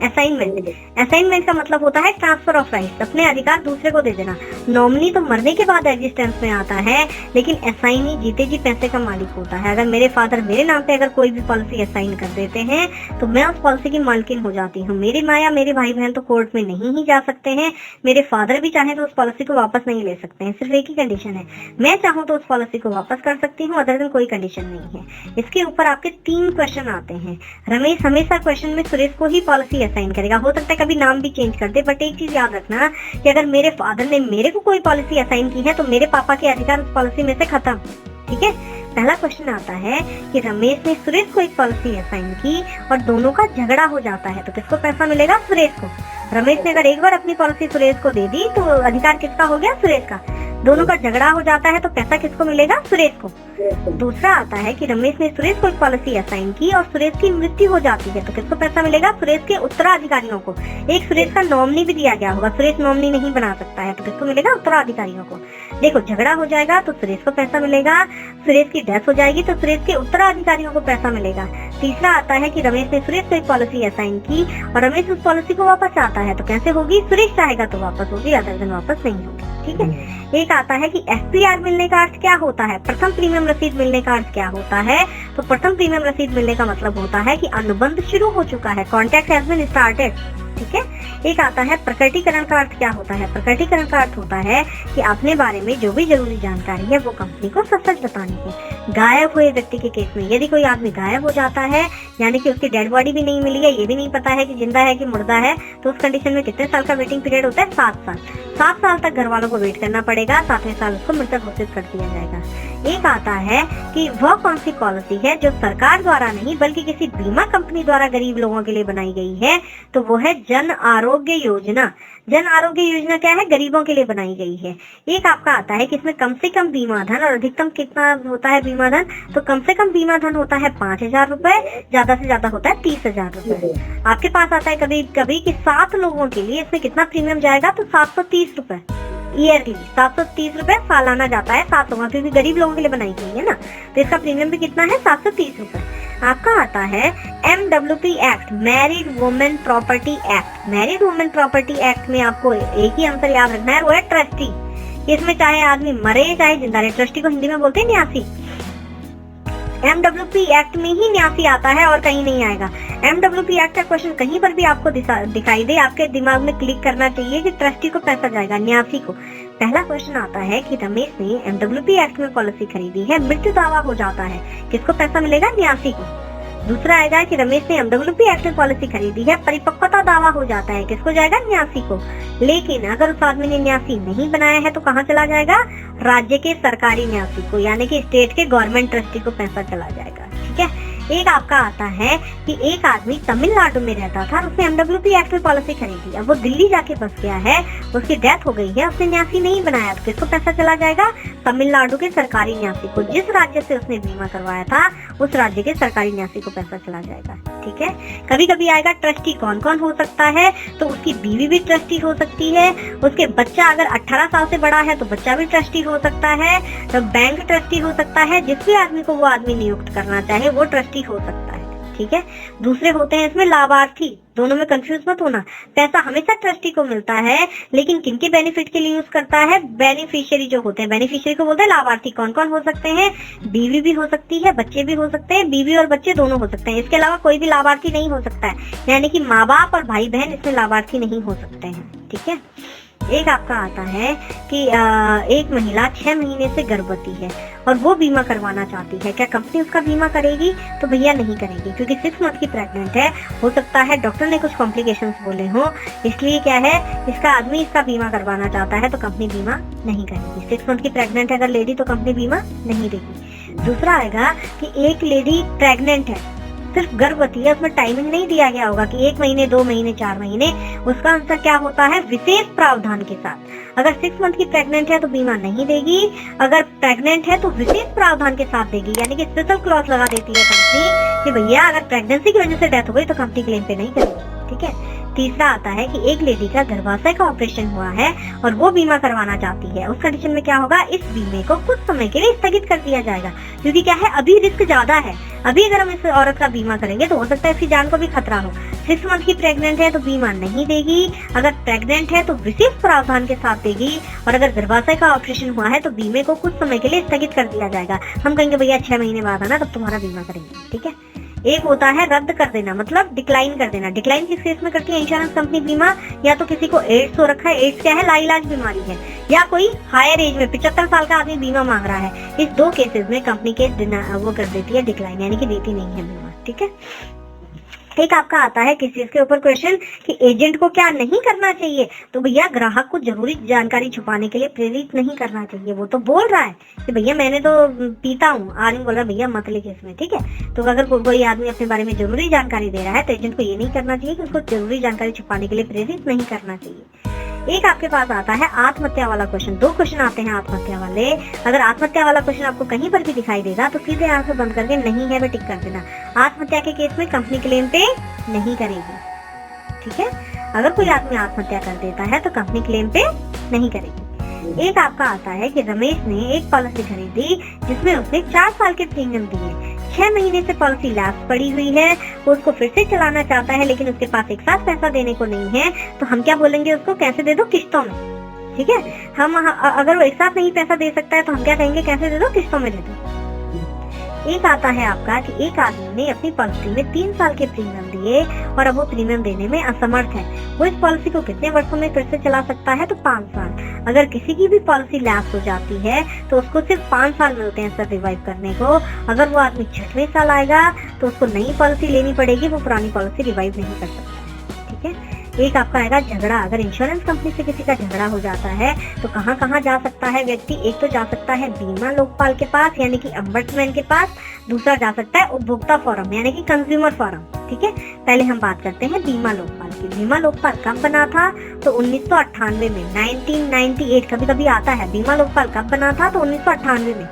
असाइनमेंट का मतलब होता है ट्रांसफर ऑफ राइट्स, अपने अधिकार दूसरे को दे देना। नॉमिनी तो मरने के बाद एग्जिस्टेंस में आता है, लेकिन असाइनी जीते जी पैसे का मालिक होता है। अगर मेरे फादर मेरे नाम पे अगर कोई भी पॉलिसी असाइन कर देते हैं तो मैं उस पॉलिसी की मालकिन हो जाती हूँ। मेरी माँ या मेरे भाई बहन तो कोर्ट में नहीं ही जा सकते हैं, मेरे फादर भी चाहे तो उस पॉलिसी को वापस नहीं ले सकते हैं। सिर्फ एक ही कंडीशन है, मैं चाहूँ तो उस पॉलिसी को वापस कर सकती हूँ, अदर देन कोई कंडीशन नहीं है। इसके ऊपर आपके 3 क्वेश्चन आते हैं। रमेश हमेशा क्वेश्चन में सुरेश को ही पॉलिसी असाइन करेगा, हो सकता है कभी नाम भी चेंज कर दे, बट एक चीज याद रखना कि अगर मेरे फादर ने मेरे को कोई पॉलिसी असाइन की है तो मेरे पापा के अधिकार उस पॉलिसी में से खत्म, ठीक है। पहला क्वेश्चन आता है कि रमेश ने सुरेश को एक पॉलिसी असाइन की और दोनों का झगड़ा हो जाता है तो किसको पैसा मिलेगा, सुरेश को। रमेश ने अगर एक बार अपनी पॉलिसी सुरेश को दे दी तो अधिकार किसका हो गया, सुरेश का। दोनों का झगड़ा हो जाता है तो पैसा किसको मिलेगा, सुरेश को। दूसरा आता है कि रमेश ने सुरेश को एक पॉलिसी असाइन की और सुरेश की मृत्यु हो जाती है तो किसको पैसा मिलेगा, सुरेश के उत्तराधिकारियों को। एक सुरेश का नॉमिनी भी दिया गया होगा, सुरेश नॉमिनी नहीं बना सकता है तो किसको मिलेगा, उत्तराधिकारियों को। देखो झगड़ा हो जाएगा तो सुरेश को पैसा मिलेगा, सुरेश की डेथ हो जाएगी तो सुरेश के उत्तराधिकारियों को पैसा मिलेगा। तीसरा आता है कि रमेश ने सुरेश को एक पॉलिसी असाइन की और रमेश उस पॉलिसी को वापस चाहता है तो कैसे होगी, सुरेश चाहेगा तो वापस होगी, अदर दिन वापस नहीं होगी। ठीक है। एक आता है कि FPR मिलने का अर्थ क्या होता है, प्रथम प्रीमियम रसीद मिलने का अर्थ क्या होता है। तो प्रथम प्रीमियम रसीद मिलने का मतलब होता है कि अनुबंध शुरू हो चुका है, कॉन्ट्रैक्ट हैज बीन स्टार्टेड, ठीक है। एक आता है प्रकटीकरण का अर्थ क्या होता है। प्रकटीकरण का अर्थ होता है कि अपने बारे में जो भी जरूरी जानकारी है वो कंपनी को सच सच बतानी है। गायब हुए व्यक्ति के केस में यदि कोई आदमी गायब हो जाता है, यानी कि उसकी डेड बॉडी भी नहीं मिली है, ये भी नहीं पता है कि जिंदा है कि मुर्दा है, तो उस कंडीशन में कितने साल का वेटिंग पीरियड होता है, 7 साल। 7 साल तक घर वालों को वेट करना पड़ेगा, 7वें साल उसको मृतक घोषित कर दिया जाएगा। एक आता है कि वह कौन सी पॉलिसी है जो सरकार द्वारा नहीं बल्कि किसी बीमा कंपनी द्वारा गरीब लोगों के लिए बनाई गई है, तो वो है जन आरोग्य योजना। जन आरोग्य योजना क्या है, गरीबों के लिए बनाई गई है। एक आपका आता है कि इसमें कम से कम बीमा धन और अधिकतम कितना होता है बीमा धन, तो कम से कम बीमा धन होता है 5,000 रुपए, ज्यादा से ज्यादा होता है 30,000 रुपए। आपके पास आता है कभी कभी कि 7 लोगों के लिए इसमें कितना प्रीमियम जाएगा, तो 730 रुपए ईयरली, 730 रुपए सालाना जाता है 7 लोगों, क्योंकि गरीब लोगों के लिए बनाई गई है ना, तो इसका प्रीमियम भी कितना है, 730 रुपए। आपका आता है MWP act, married women property act. Married women property act में आपको एक ही आंसर याद रखना है, वो है ट्रस्टी। इसमें चाहे आदमी मरे चाहे जिंदा रहे, ट्रस्टी को हिंदी में बोलते हैं न्यासी। MWP एक्ट में ही न्यासी आता है और कहीं नहीं आएगा। MWP एक्ट का क्वेश्चन कहीं पर भी आपको दिखाई दे, आपके दिमाग में क्लिक करना चाहिए कि ट्रस्टी को पैसा जाएगा, न्यासी को। पहला क्वेश्चन आता है कि रमेश ने MWP एक्ट में पॉलिसी खरीदी है, मृत्यु दावा हो जाता है, किसको पैसा मिलेगा, न्यासी को। दूसरा आएगा कि रमेश ने MWP एक्ट में पॉलिसी खरीदी है, परिपक्वता दावा हो जाता है, किसको जाएगा, न्यासी को। लेकिन अगर उस आदमी ने न्यासी नहीं बनाया है तो कहाँ चला जाएगा, राज्य के सरकारी न्यासी को, यानी कि स्टेट के गवर्नमेंट ट्रस्टी को पैसा चला जाएगा, ठीक है। एक आपका आता है कि एक आदमी तमिलनाडु में रहता था, उसने MWP एक्ट में पॉलिसी खरीदी, अब वो दिल्ली जाके बस गया है, उसकी डेथ हो गई है, उसने न्यासी नहीं बनाया, तो किसको पैसा चला जाएगा, तमिलनाडु के सरकारी न्यासी को। जिस राज्य से उसने बीमा करवाया था उस राज्य के सरकारी न्यासी को पैसा चला जाएगा, ठीक है। कभी कभी आएगा ट्रस्टी कौन कौन हो सकता है, तो उसकी बीवी भी ट्रस्टी हो सकती है, उसके बच्चा अगर 18 साल से बड़ा है तो बच्चा भी ट्रस्टी हो सकता है, तो बैंक ट्रस्टी हो सकता है, जिस भी आदमी को वो आदमी नियुक्त करना चाहे वो ट्रस्टी हो सकता है, ठीक है। दूसरे होते हैं इसमें लाभार्थी, दोनों में कंफ्यूज मत होना। पैसा हमेशा ट्रस्टी को मिलता है, लेकिन किनके बेनिफिट के लिए यूज करता है, बेनिफिशियरी जो होते हैं, बेनिफिशियरी को बोलते हैं लाभार्थी। कौन कौन हो सकते हैं, बीवी भी हो सकती है, बच्चे भी हो सकते हैं, बीवी और बच्चे दोनों हो सकते हैं, इसके अलावा कोई भी लाभार्थी नहीं हो सकता है, यानी कि माँ बाप और भाई बहन इसमें लाभार्थी नहीं हो सकते हैं, ठीक है। एक आपका आता है कि एक महिला 6 महीने से गर्भवती है और वो बीमा करवाना चाहती है, क्या कंपनी उसका बीमा करेगी, तो भैया नहीं करेगी, क्योंकि 6 मंथ की प्रेग्नेंट है। हो सकता है डॉक्टर ने कुछ कॉम्प्लिकेशंस बोले हो, इसलिए क्या है, इसका आदमी इसका बीमा करवाना चाहता है तो कंपनी बीमा नहीं करेगी। 6 मंथ की प्रेग्नेंट है अगर लेडी तो कंपनी बीमा नहीं देगी। दूसरा आएगा कि एक लेडी प्रेग्नेंट है, सिर्फ गर्भवती है, उसमें टाइमिंग नहीं दिया गया होगा कि 1 महीने 2 महीने 4 महीने, उसका आंसर क्या होता है, विशेष प्रावधान के साथ। अगर 6 मंथ की प्रेग्नेंट है तो बीमा नहीं देगी, अगर प्रेग्नेंट है तो विशेष प्रावधान के साथ देगी, यानी कि स्पेशल क्लॉज लगा देती है कंपनी कि भैया अगर प्रेगनेंसी की वजह से डेथ हो गई तो कंपनी क्लेम पे नहीं करेगी, ठीक है। तीसरा आता है कि एक लेडी का गर्भाशय का ऑपरेशन हुआ है और वो बीमा करवाना चाहती है, उस कंडीशन में क्या होगा, इस बीमे को कुछ समय के लिए स्थगित कर दिया जाएगा, क्योंकि क्या है, अभी रिस्क ज्यादा है। अभी अगर हम इस औरत का बीमा करेंगे तो हो सकता है इसकी जान को भी खतरा हो। 6 मंथ की प्रेग्नेंट है तो बीमा नहीं देगी, अगर प्रेग्नेंट है तो विशेष प्रावधान के साथ देगी, और अगर गर्भाशय का ऑपरेशन हुआ है तो बीमे को कुछ समय के लिए स्थगित कर दिया जाएगा। हम कहेंगे भैया 6 महीने बाद आना तब तुम्हारा बीमा करेंगे, ठीक है। एक होता है रद्द कर देना, मतलब डिक्लाइन कर देना। डिक्लाइन किस केस में करती है इंश्योरेंस कंपनी बीमा, या तो किसी को एड्स हो रखा है, एड्स क्या है, लाइलाज बीमारी है, या कोई हायर एज में 75 साल का आदमी बीमा मांग रहा है, इस 2 केसेस में कंपनी के वो कर देती है डिक्लाइन, यानी कि देती नहीं है बीमा, ठीक है। एक आपका आता है किसी के ऊपर क्वेश्चन कि एजेंट को क्या नहीं करना चाहिए, तो भैया ग्राहक को जरूरी जानकारी छुपाने के लिए प्रेरित नहीं करना चाहिए। वो तो बोल रहा है कि भैया मैंने तो पीता हूँ, आदमी बोल रहा है भैया मत लिखिए इसमें, ठीक है। तो अगर कोई आदमी अपने बारे में जरूरी जानकारी दे रहा है तो एजेंट को ये नहीं करना चाहिए कि उसको जरूरी जानकारी छुपाने के लिए प्रेरित नहीं करना चाहिए। एक आपके पास आता है आत्महत्या वाला क्वेश्चन, 2 क्वेश्चन आते हैं आत्महत्या वाले। अगर आत्महत्या वाला क्वेश्चन आपको कहीं पर भी दिखाई देगा तो सीधे आंसर बंद करके नहीं है वे टिक कर देना। आत्महत्या के केस में कंपनी क्लेम पे नहीं करेगी, ठीक है। अगर कोई आदमी आत्महत्या कर देता है तो कंपनी क्लेम पे नहीं करेगी। एक आपका आता है कि रमेश ने एक पॉलिसी खरीदी जिसमें उसने 4 साल के प्रीमियम दिए, 6 महीने से पॉलिसी लैप्स पड़ी हुई है, वो उसको फिर से चलाना चाहता है लेकिन उसके पास एक साथ पैसा देने को नहीं है, तो हम क्या बोलेंगे उसको, कैसे दे दो, किस्तों में, ठीक है। हम अगर वो एक साथ नहीं पैसा दे सकता है तो हम क्या कहेंगे, कैसे दे दो, किस्तों में दे दो। एक आता है आपका कि एक आदमी ने अपनी पॉलिसी में 3 साल के प्रीमियम दिए और अब वो प्रीमियम देने में असमर्थ है। वो इस पॉलिसी को कितने वर्षों में फिर से चला सकता है, तो 5 साल। अगर किसी की भी पॉलिसी लैप्स हो जाती है तो उसको सिर्फ 5 साल मिलते हैं सर रिवाइव करने को। अगर वो आदमी 6वें साल आएगा तो उसको नई पॉलिसी लेनी पड़ेगी, वो पुरानी पॉलिसी रिवाइव नहीं कर सकता। ठीक है। एक आपका आएगा झगड़ा। अगर इंश्योरेंस कंपनी से किसी का झगड़ा हो जाता है तो कहाँ कहाँ जा सकता है व्यक्ति, एक तो जा सकता है बीमा लोकपाल के पास यानी कि अम्बड्समैन के पास, दूसरा जा सकता है उपभोक्ता फोरम यानी कि कंज्यूमर फोरम। ठीक है। पहले हम बात करते हैं बीमा लोकपाल की। बीमा लोकपाल कब बना था, तो 1998 में, 1998 कभी कभी आता है। बीमा लोकपाल कब बना था, तो 1998 में।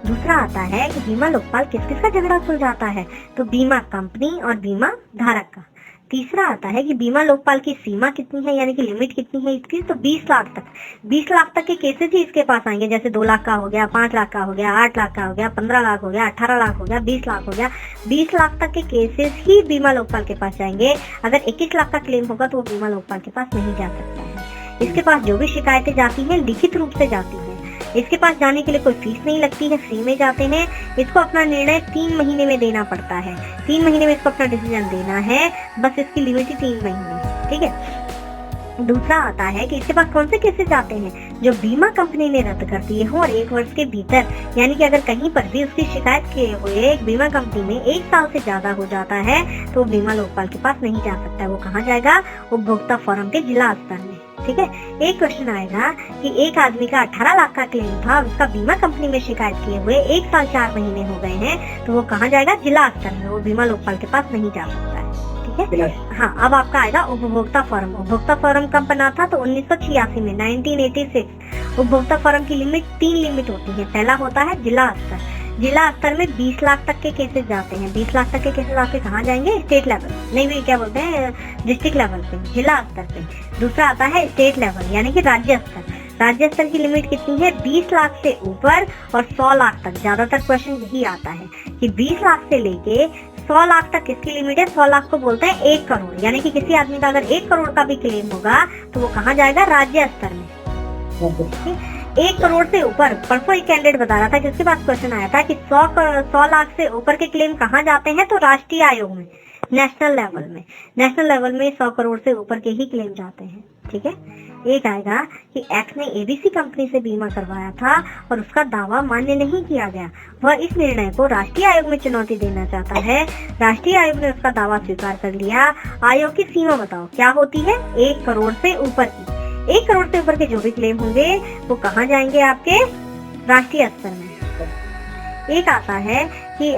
दूसरा आता है कि बीमा लोकपाल किस किस का झगड़ा सुलझाता है, तो बीमा कंपनी और बीमा धारक का। तीसरा आता है कि बीमा लोकपाल की सीमा कितनी है यानी कि लिमिट कितनी है इसकी, तो 20 लाख तक। 20 लाख तक के केसेस ही इसके पास आएंगे, जैसे 2 लाख का हो गया, 5 लाख का हो गया, 8 लाख का हो गया, 15 लाख हो गया, 18 लाख हो गया, 20 लाख हो गया। 20 लाख तक के केसेस ही बीमा लोकपाल के पास जाएंगे। अगर 21 लाख का क्लेम होगा तो वो बीमा लोकपाल के पास नहीं जा सकता है। इसके पास जो भी शिकायतें जाती हैं लिखित रूप से जाती हैं। इसके पास जाने के लिए कोई फीस नहीं लगती है, फ्री में जाते हैं। इसको अपना निर्णय 3 महीने में देना पड़ता है। 3 महीने में इसको अपना डिसीजन देना है, बस इसकी लिमिट ही 3 महीने। ठीक है। दूसरा आता है कि इसके पास कौन से केसेस आते हैं, जो बीमा कंपनी ने रद्द कर दिए हों और 1 वर्ष के भीतर, यानी कि अगर कहीं पर भी उसकी शिकायत किए हुए बीमा कंपनी में 1 साल से ज्यादा हो जाता है तो बीमा लोकपाल के पास नहीं जा सकता है। वो कहाँ जाएगा, उपभोक्ता फोरम के जिला स्तर में। ठीक है। एक क्वेश्चन आएगा कि एक आदमी का 18 लाख का क्लेम था, उसका बीमा कंपनी में शिकायत किए हुए 1 साल 4 महीने हो गए हैं, तो वो कहाँ जाएगा, जिला स्तर में। वो बीमा लोकपाल के पास नहीं जा सकता है। ठीक है। हाँ, अब आपका आएगा उपभोक्ता फोरम। उपभोक्ता फोरम कब बना था, तो 1986 में, 1986। उपभोक्ता फोरम की लिमिट 3 लिमिट होती है। पहला होता है जिला स्तर। जिला स्तर में 20 लाख तक के केसेस जाते हैं। 20 लाख तक के केसेस आपके कहाँ जाएंगे, स्टेट लेवल, नहीं भी क्या बोलते हैं, डिस्ट्रिक्ट लेवल पे, जिला स्तर पे। दूसरा आता है स्टेट लेवल यानी कि राज्य स्तर। राज्य स्तर की लिमिट कितनी है, 20 लाख से ऊपर और 100 लाख तक। ज्यादातर क्वेश्चन यही आता है कि 20 लाख से लेके 100 लाख तक किसकी लिमिट है। 100 लाख को बोलते हैं 1 करोड़, यानी कि किसी आदमी का अगर 1 करोड़ का भी क्लेम होगा तो वो कहाँ जाएगा, राज्य स्तर में। 1 करोड़ से ऊपर, परसों एक कैंडिडेट बता रहा था कि उसके पास क्वेश्चन आया था कि 100 लाख से ऊपर के क्लेम कहाँ जाते हैं, तो राष्ट्रीय आयोग में, नेशनल लेवल में। नेशनल लेवल में 100 करोड़ से ऊपर के ही क्लेम जाते हैं। ठीक है। एक आएगा कि एक्स ने एबीसी कंपनी से बीमा करवाया था और उसका दावा मान्य नहीं किया गया। वह इस निर्णय को राष्ट्रीय आयोग में चुनौती देना चाहता है। राष्ट्रीय आयोग ने उसका दावा स्वीकार कर लिया। आयोग की सीमा बताओ क्या होती है, 1 करोड़ से ऊपर की। 1 करोड़ से ऊपर के जो भी क्लेम होंगे वो कहाँ जाएंगे, आपके राष्ट्रीय स्तर में। एक आता है कि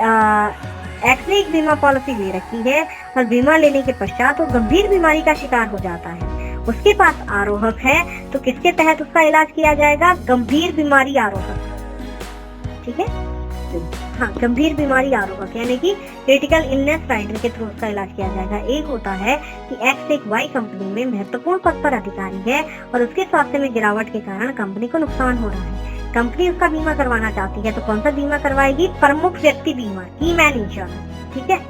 एक्स ने एक बीमा पॉलिसी ले रखी है और बीमा लेने के पश्चात वो गंभीर बीमारी का शिकार हो जाता है। उसके पास आरोहक है, तो किसके तहत उसका इलाज किया जाएगा, गंभीर बीमारी आरोहक। ठीक है। हाँ, गंभीर बीमारी आरोहक यानी कि क्रिटिकल इलनेस राइडर के थ्रू उसका इलाज किया जाएगा। एक होता है कि एक्स एक वाई कंपनी में महत्वपूर्ण पद पर अधिकारी है और उसके स्वास्थ्य में गिरावट के कारण कंपनी को नुकसान हो रहा है। कंपनी उसका बीमा करवाना चाहती है, तो कौन सा बीमा करवाएगी, प्रमुख व्यक्ति बीमा, की मैन इंश्योरेंस। ठीक है।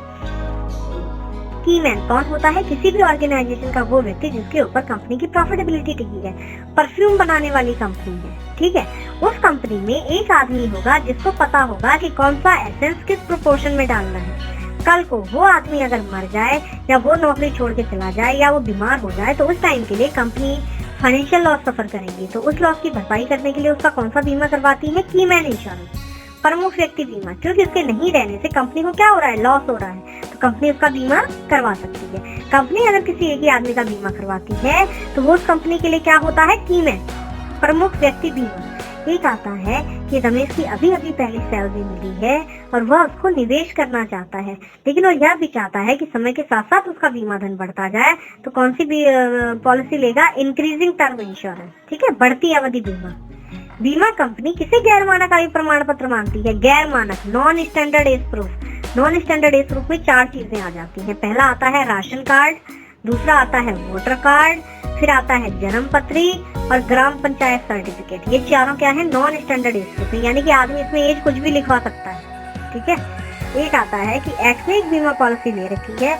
की मैन कौन होता है, किसी भी ऑर्गेनाइजेशन का वो व्यक्ति जिसके ऊपर कंपनी की प्रॉफिटेबिलिटी टिकी है। परफ्यूम बनाने वाली कंपनी है, ठीक है, उस कंपनी में एक आदमी होगा जिसको पता होगा कि कौन सा एसेंस किस प्रोपोर्शन में डालना है। कल को वो आदमी अगर मर जाए या वो नौकरी छोड़ के चला जाए या वो बीमार हो जाए तो उस टाइम के लिए कंपनी फाइनेंशियल लॉस सफर करेगी। तो उस लॉस की भरपाई करने के लिए उसका कौन सा बीमा करवाती है, की मैन इंश्योरेंस, प्रमुख व्यक्ति बीमा। क्योंकि उसके नहीं रहने से कंपनी को क्या हो रहा है, लॉस हो रहा है, तो कंपनी उसका बीमा करवा सकती है। कंपनी अगर किसी एक ही आदमी का बीमा करवाती है तो वो उस कंपनी के लिए क्या होता है, की मैन, प्रमुख व्यक्ति बीमा। एक आता है कि रमेश की अभी अभी पहली सैलरी मिली है और वह उसको निवेश करना चाहता है, लेकिन वो यह भी चाहता है कि समय के साथ साथ उसका बीमा धन बढ़ता जाए। तो कौन सी भी पॉलिसी लेगा, इंक्रीजिंग टर्म इंश्योरेंस। ठीक है, बढ़ती अवधि बीमा। बीमा कंपनी किसे गैर मानक आयु प्रमाण पत्र मानती है, गैर मानक, non standard age proof. Non standard age proof में 4 चीजें आ जाती हैं। पहला आता है राशन कार्ड, दूसरा आता है वोटर कार्ड, फिर आता है जन्म पत्री और ग्राम पंचायत सर्टिफिकेट। ये चारों क्या है, नॉन स्टैंडर्ड एज प्रूफ, यानी कि आदमी इसमें एज कुछ भी लिखवा सकता है। ठीक है। एक आता है कि एक्स ने एक बीमा पॉलिसी ले रखी है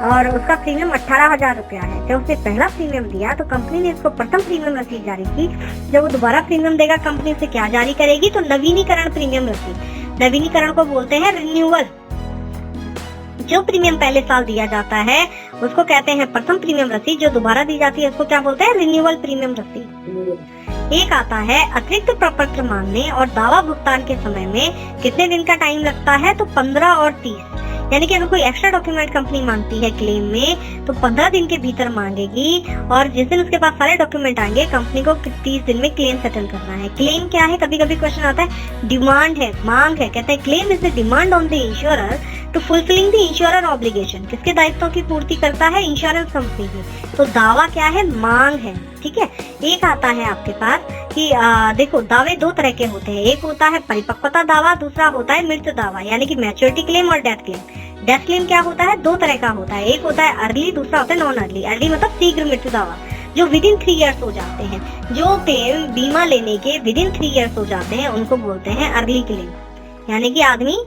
और उसका प्रीमियम 18,000 रुपया है। जब उसने पहला प्रीमियम दिया तो कंपनी ने इसको प्रथम प्रीमियम रसीद जारी की। जब वो दोबारा प्रीमियम देगा कंपनी उसे क्या जारी करेगी, तो नवीनीकरण प्रीमियम रसीद। नवीनीकरण को बोलते हैं रिन्यूअल। जो प्रीमियम पहले साल दिया जाता है उसको कहते हैं प्रथम प्रीमियम रसीद, जो दोबारा दी जाती है उसको क्या बोलते हैं, रिन्यूअल प्रीमियम रसीद। एक आता है अतिरिक्त प्रपत्र मांगने और दावा भुगतान के समय में कितने दिन का टाइम लगता है, तो 15 और 30। यानी कि अगर कोई एक्स्ट्रा डॉक्यूमेंट कंपनी मांगती है क्लेम में तो 15 दिन के भीतर मांगेगी, और जिस दिन उसके पास सारे डॉक्यूमेंट आएंगे कंपनी को 30 दिन में क्लेम सेटल करना है। क्लेम क्या है, कभी कभी क्वेश्चन आता है, डिमांड है, मांग है। कहते हैं claim is the demand on the insurer to fulfilling the insurer obligation. किसके दायित्वों की पूर्ति करता है, इंश्योरेंस कंपनी की। तो दावा क्या है, मांग है। ठीक है, एक आता है आपके पास कि देखो दावे दो तरह के होते हैं। एक होता है परिपक्वता दावा, दूसरा होता है मृत्यु दावा, यानी कि मैच्योरिटी क्लेम और डेथ क्लेम। डेथ क्लेम क्या होता है, दो तरह का होता है। एक होता है अर्ली, दूसरा होता है नॉन अर्ली। अर्ली मतलब शीघ्र मृत्यु दावा, जो विदिन 3 इयर्स हो जाते हैं। जो क्लेम बीमा लेने के विदिन 3 इयर्स हो जाते हैं उनको बोलते हैं अर्ली क्लेम, यानी कि आदमी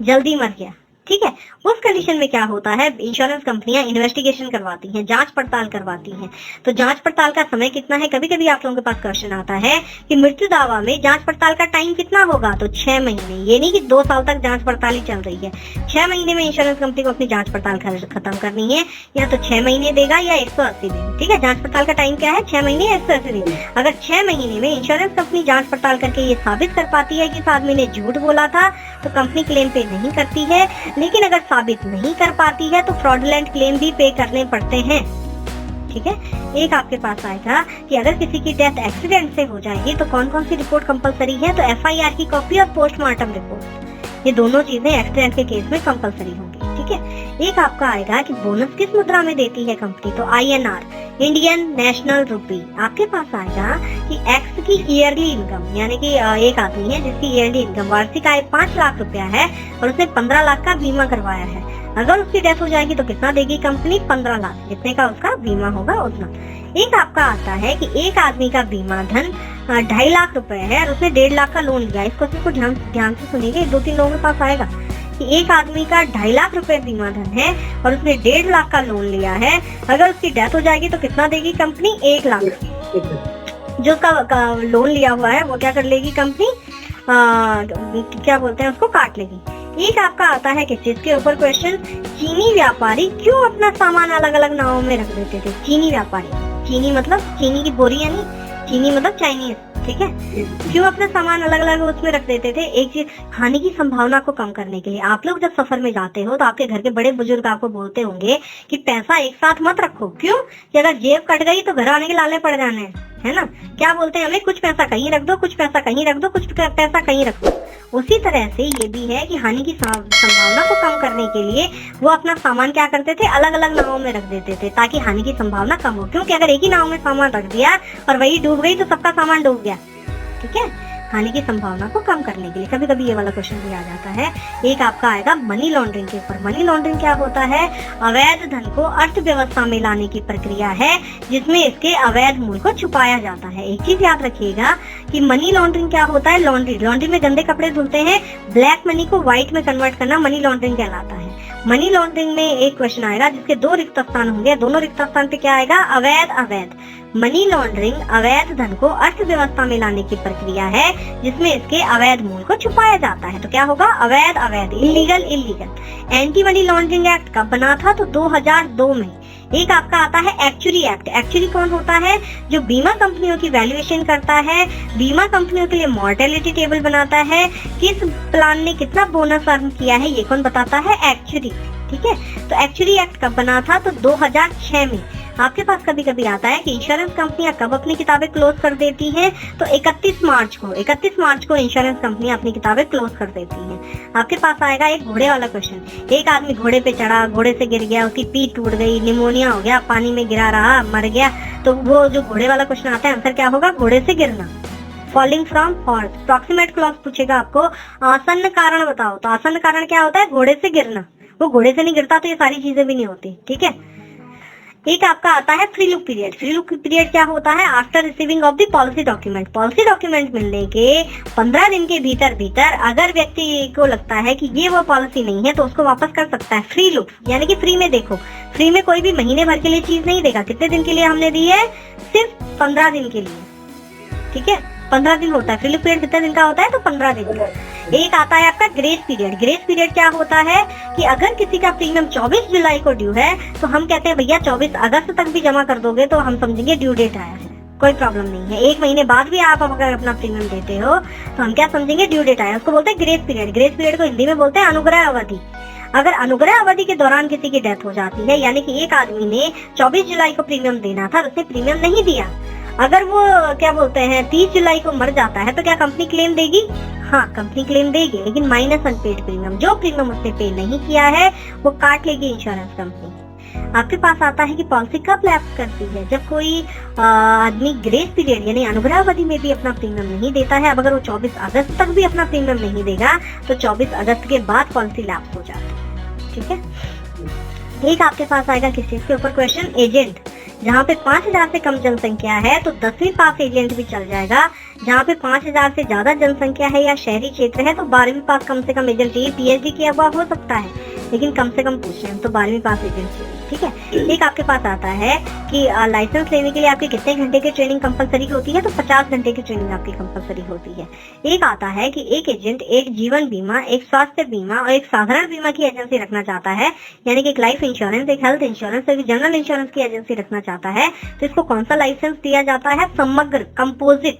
जल्दी मर गया। ठीक है, उस कंडीशन में क्या होता है, इंश्योरेंस कंपनियां इन्वेस्टिगेशन करवाती हैं, जांच पड़ताल करवाती हैं। तो जांच पड़ताल का समय कितना है, कभी कभी आप लोगों के पास क्वेश्चन आता है कि मृत्यु दावा में जांच पड़ताल का टाइम कितना होगा, तो 6 महीने। ये नहीं कि 2 साल तक जांच पड़ताल ही चल रही है। 6 महीने में इंश्योरेंस कंपनी को अपनी जांच पड़ताल खत्म करनी है, या तो 6 महीने देगा या 180 दिन। ठीक है, जांच पड़ताल का टाइम क्या है, 6 महीने या 180 दिन। अगर 6 महीने में इंश्योरेंस कंपनी जांच पड़ताल करके ये साबित कर पाती है कि इस आदमी ने झूठ बोला था, तो कंपनी क्लेम पे नहीं करती है। लेकिन अगर साबित नहीं कर पाती है तो फ्रॉडुलेंट क्लेम भी पे करने पड़ते हैं। ठीक है, एक आपके पास आएगा कि अगर किसी की डेथ एक्सीडेंट से हो जाएगी तो कौन कौन सी रिपोर्ट कंपलसरी है, तो FIR की कॉपी और पोस्टमार्टम रिपोर्ट, ये दोनों चीजें एक्सीडेंट के केस में कंपलसरी होंगी। ठीक है, एक आपका आएगा कि बोनस किस मुद्रा में देती है कंपनी, तो INR, इंडियन नेशनल रुपी। आपके पास आएगा कि एक्स की ईयरली इनकम, यानी कि एक आदमी है जिसकी ईयरली इनकम वार्षिक आय 5 लाख रुपया है और उसने 15 लाख का बीमा करवाया है। अगर उसकी डेथ हो जाएगी तो कितना देगी कंपनी, 15 लाख, जितने का उसका बीमा होगा उतना। एक आपका आता है कि एक आदमी का बीमा धन 2.5 लाख रुपए है और उसने 1.5 लाख का लोन लिया। इस क्वेश्चन को ध्यान से सुनिएगा, 2-3 लोगों के पास आएगा कि एक आदमी का 2.5 लाख रुपए बीमा धन है और उसने 1.5 लाख का लोन लिया है। अगर उसकी डेथ हो जाएगी तो कितना देगी कंपनी, 1 लाख। जो उसका लोन लिया हुआ है वो क्या कर लेगी कंपनी, क्या बोलते हैं उसको, काट लेगी। एक आपका आता है कि जिसके ऊपर क्वेश्चन, चीनी व्यापारी क्यों अपना सामान अलग अलग नावों में रख देते थे। चीनी व्यापारी, चीनी मतलब चीनी की बोरी, यानी चीनी मतलब चाइनीज। ठीक है, क्यों अपना सामान अलग अलग उसमें रख देते थे, एक चीज हानि की संभावना को कम करने के लिए। आप लोग जब सफर में जाते हो तो आपके घर के बड़े बुजुर्ग आपको बोलते होंगे कि पैसा एक साथ मत रखो, क्यों, कि अगर जेब कट गई तो घर आने के लाले पड़ जाने हैं, है ना। क्या बोलते हैं हमें, कुछ पैसा कहीं रख दो, कुछ पैसा कहीं रख दो, कुछ पैसा कहीं रख दो। उसी तरह से ये भी है कि हानि की संभावना को कम करने के लिए वो अपना सामान क्या करते थे, अलग अलग नावों में रख देते थे ताकि हानि की संभावना कम हो। क्योंकि अगर एक ही नाव में सामान रख दिया और वही डूब गई तो सबका सामान डूब गया। ठीक है, हानि की संभावना को कम करने के लिए कभी कभी ये वाला क्वेश्चन भी आ जाता है। एक आपका आएगा मनी लॉन्ड्रिंग के ऊपर। मनी लॉन्ड्रिंग क्या होता है, अवैध धन को अर्थव्यवस्था में लाने की प्रक्रिया है जिसमें इसके अवैध मूल्य को छुपाया जाता है। एक चीज याद रखिएगा कि मनी लॉन्ड्रिंग क्या होता है, लॉन्ड्री में गंदे कपड़े धुलते हैं, ब्लैक मनी को व्हाइट में कन्वर्ट करना मनी लॉन्ड्रिंग कहलाता है। मनी लॉन्ड्रिंग में एक क्वेश्चन आएगा जिसके 2 रिक्त स्थान होंगे, दोनों रिक्त स्थान पे क्या आएगा, अवैध। अवैध मनी लॉन्ड्रिंग अवैध धन को अर्थव्यवस्था में लाने की प्रक्रिया है जिसमें इसके अवैध मूल्य को छुपाया जाता है। तो क्या होगा, अवैध अवैध, illegal illegal. Anti money laundering act कब बना था, तो 2002 में। एक आपका आता है एक्चुअरी एक्ट। एक्चुअरी कौन होता है, जो बीमा कंपनियों की वैल्यूएशन करता है, बीमा कंपनियों के लिए मॉर्टेलिटी टेबल बनाता है, किस प्लान ने कितना बोनस अर्न किया है ये कौन बताता है, एक्चुअरी। ठीक है, तो एक्चुअरी एक्ट कब बना था, तो 2006 में। आपके पास कभी कभी आता है कि इंश्योरेंस कंपनियां कब अपनी किताबें क्लोज कर देती हैं, तो 31 मार्च को इंश्योरेंस कंपनियां अपनी किताबें क्लोज कर देती हैं। आपके पास आएगा एक घोड़े वाला क्वेश्चन। एक आदमी घोड़े पे चढ़ा, घोड़े से गिर गया, उसकी पीठ टूट गई, निमोनिया हो गया, पानी में गिरा रहा, मर गया। तो वो जो घोड़े वाला क्वेश्चन आता है, आंसर क्या होगा, घोड़े से गिरना, falling from horse. Proximate clause पूछेगा आपको, आसन्न कारण बताओ, तो आसन्न कारण क्या होता है, घोड़े से गिरना। वो घोड़े से नहीं गिरता तो ये सारी चीजें भी नहीं होती। ठीक है, एक आपका आता है free look period. Free look period क्या होता है? After receiving of the policy document. Policy document मिलने के 15 दिन के भीतर अगर व्यक्ति को लगता है कि ये वो पॉलिसी नहीं है तो उसको वापस कर सकता है। फ्री लुक यानी कि फ्री में देखो, फ्री में कोई भी महीने भर के लिए चीज नहीं देगा। कितने दिन के लिए हमने दी है? सिर्फ 15 दिन के लिए, ठीक है, 15 दिन होता है। फ्री लुक पीरियड कितने दिन का होता है? तो 15 दिन का। एक आता है आपका ग्रेस पीरियड। ग्रेस पीरियड क्या होता है कि अगर किसी का प्रीमियम 24 जुलाई को ड्यू है तो हम कहते हैं भैया 24 अगस्त तक भी जमा कर दोगे तो हम समझेंगे ड्यू डेट आया है, कोई प्रॉब्लम नहीं है। एक महीने बाद भी आप अगर अपना प्रीमियम देते हो तो हम क्या समझेंगे? ड्यू डेट आया। उसको बोलते हैं ग्रेस पीरियड। ग्रेस पीरियड को हिंदी में बोलते हैं अनुग्रह अवधि। अगर अनुग्रह अवधि के दौरान किसी की डेथ हो जाती है, यानी कि एक आदमी ने 24 जुलाई को प्रीमियम देना था, उसने प्रीमियम नहीं दिया, अगर वो क्या बोलते हैं 30 जुलाई को मर जाता है तो क्या कंपनी क्लेम देगी? हाँ, कंपनी क्लेम देगी, लेकिन माइनस अनपेड प्रीमियम। जो प्रीमियम उसने पे नहीं किया है वो काट लेगी इंश्योरेंस कंपनी। आपके पास आता है कि पॉलिसी कब लैप्स करती है? जब कोई आदमी ग्रेस पीरियड यानी अनुग्रह अवधि में भी अपना प्रीमियम नहीं देता है। अब अगर वो 24 अगस्त तक भी अपना प्रीमियम नहीं देगा तो 24 अगस्त के बाद पॉलिसी लैप्स हो जाती है, ठीक है। एक आपके पास आएगा किस चीज के ऊपर क्वेश्चन? एजेंट। जहाँ पे 5000 से कम जनसंख्या है तो 10वीं पास एजेंट भी चल जाएगा। जहाँ पे 5000 से ज्यादा जनसंख्या है या शहरी क्षेत्र है तो 12वीं पास कम से कम एजेंट चाहिए। पीएचडी किया हुआ हो सकता है, लेकिन कम से कम पूछ रहे हैं तो 12वीं पास एजेंट चाहिए, ठीक है। एक आपके पास आता है कि लाइसेंस लेने के लिए आपकी कितने घंटे की ट्रेनिंग कंपलसरी होती है? तो 50 घंटे की ट्रेनिंग आपकी कंपलसरी होती है। एक आता है कि एक एजेंट एक जीवन बीमा, एक स्वास्थ्य बीमा और एक साधारण बीमा की एजेंसी रखना चाहता है, यानी कि एक लाइफ इंश्योरेंस, एक हेल्थ इंश्योरेंस, एक जनरल इंश्योरेंस की एजेंसी रखना चाहता है तो इसको कौन सा लाइसेंस दिया जाता है? समग्र कंपोजिट,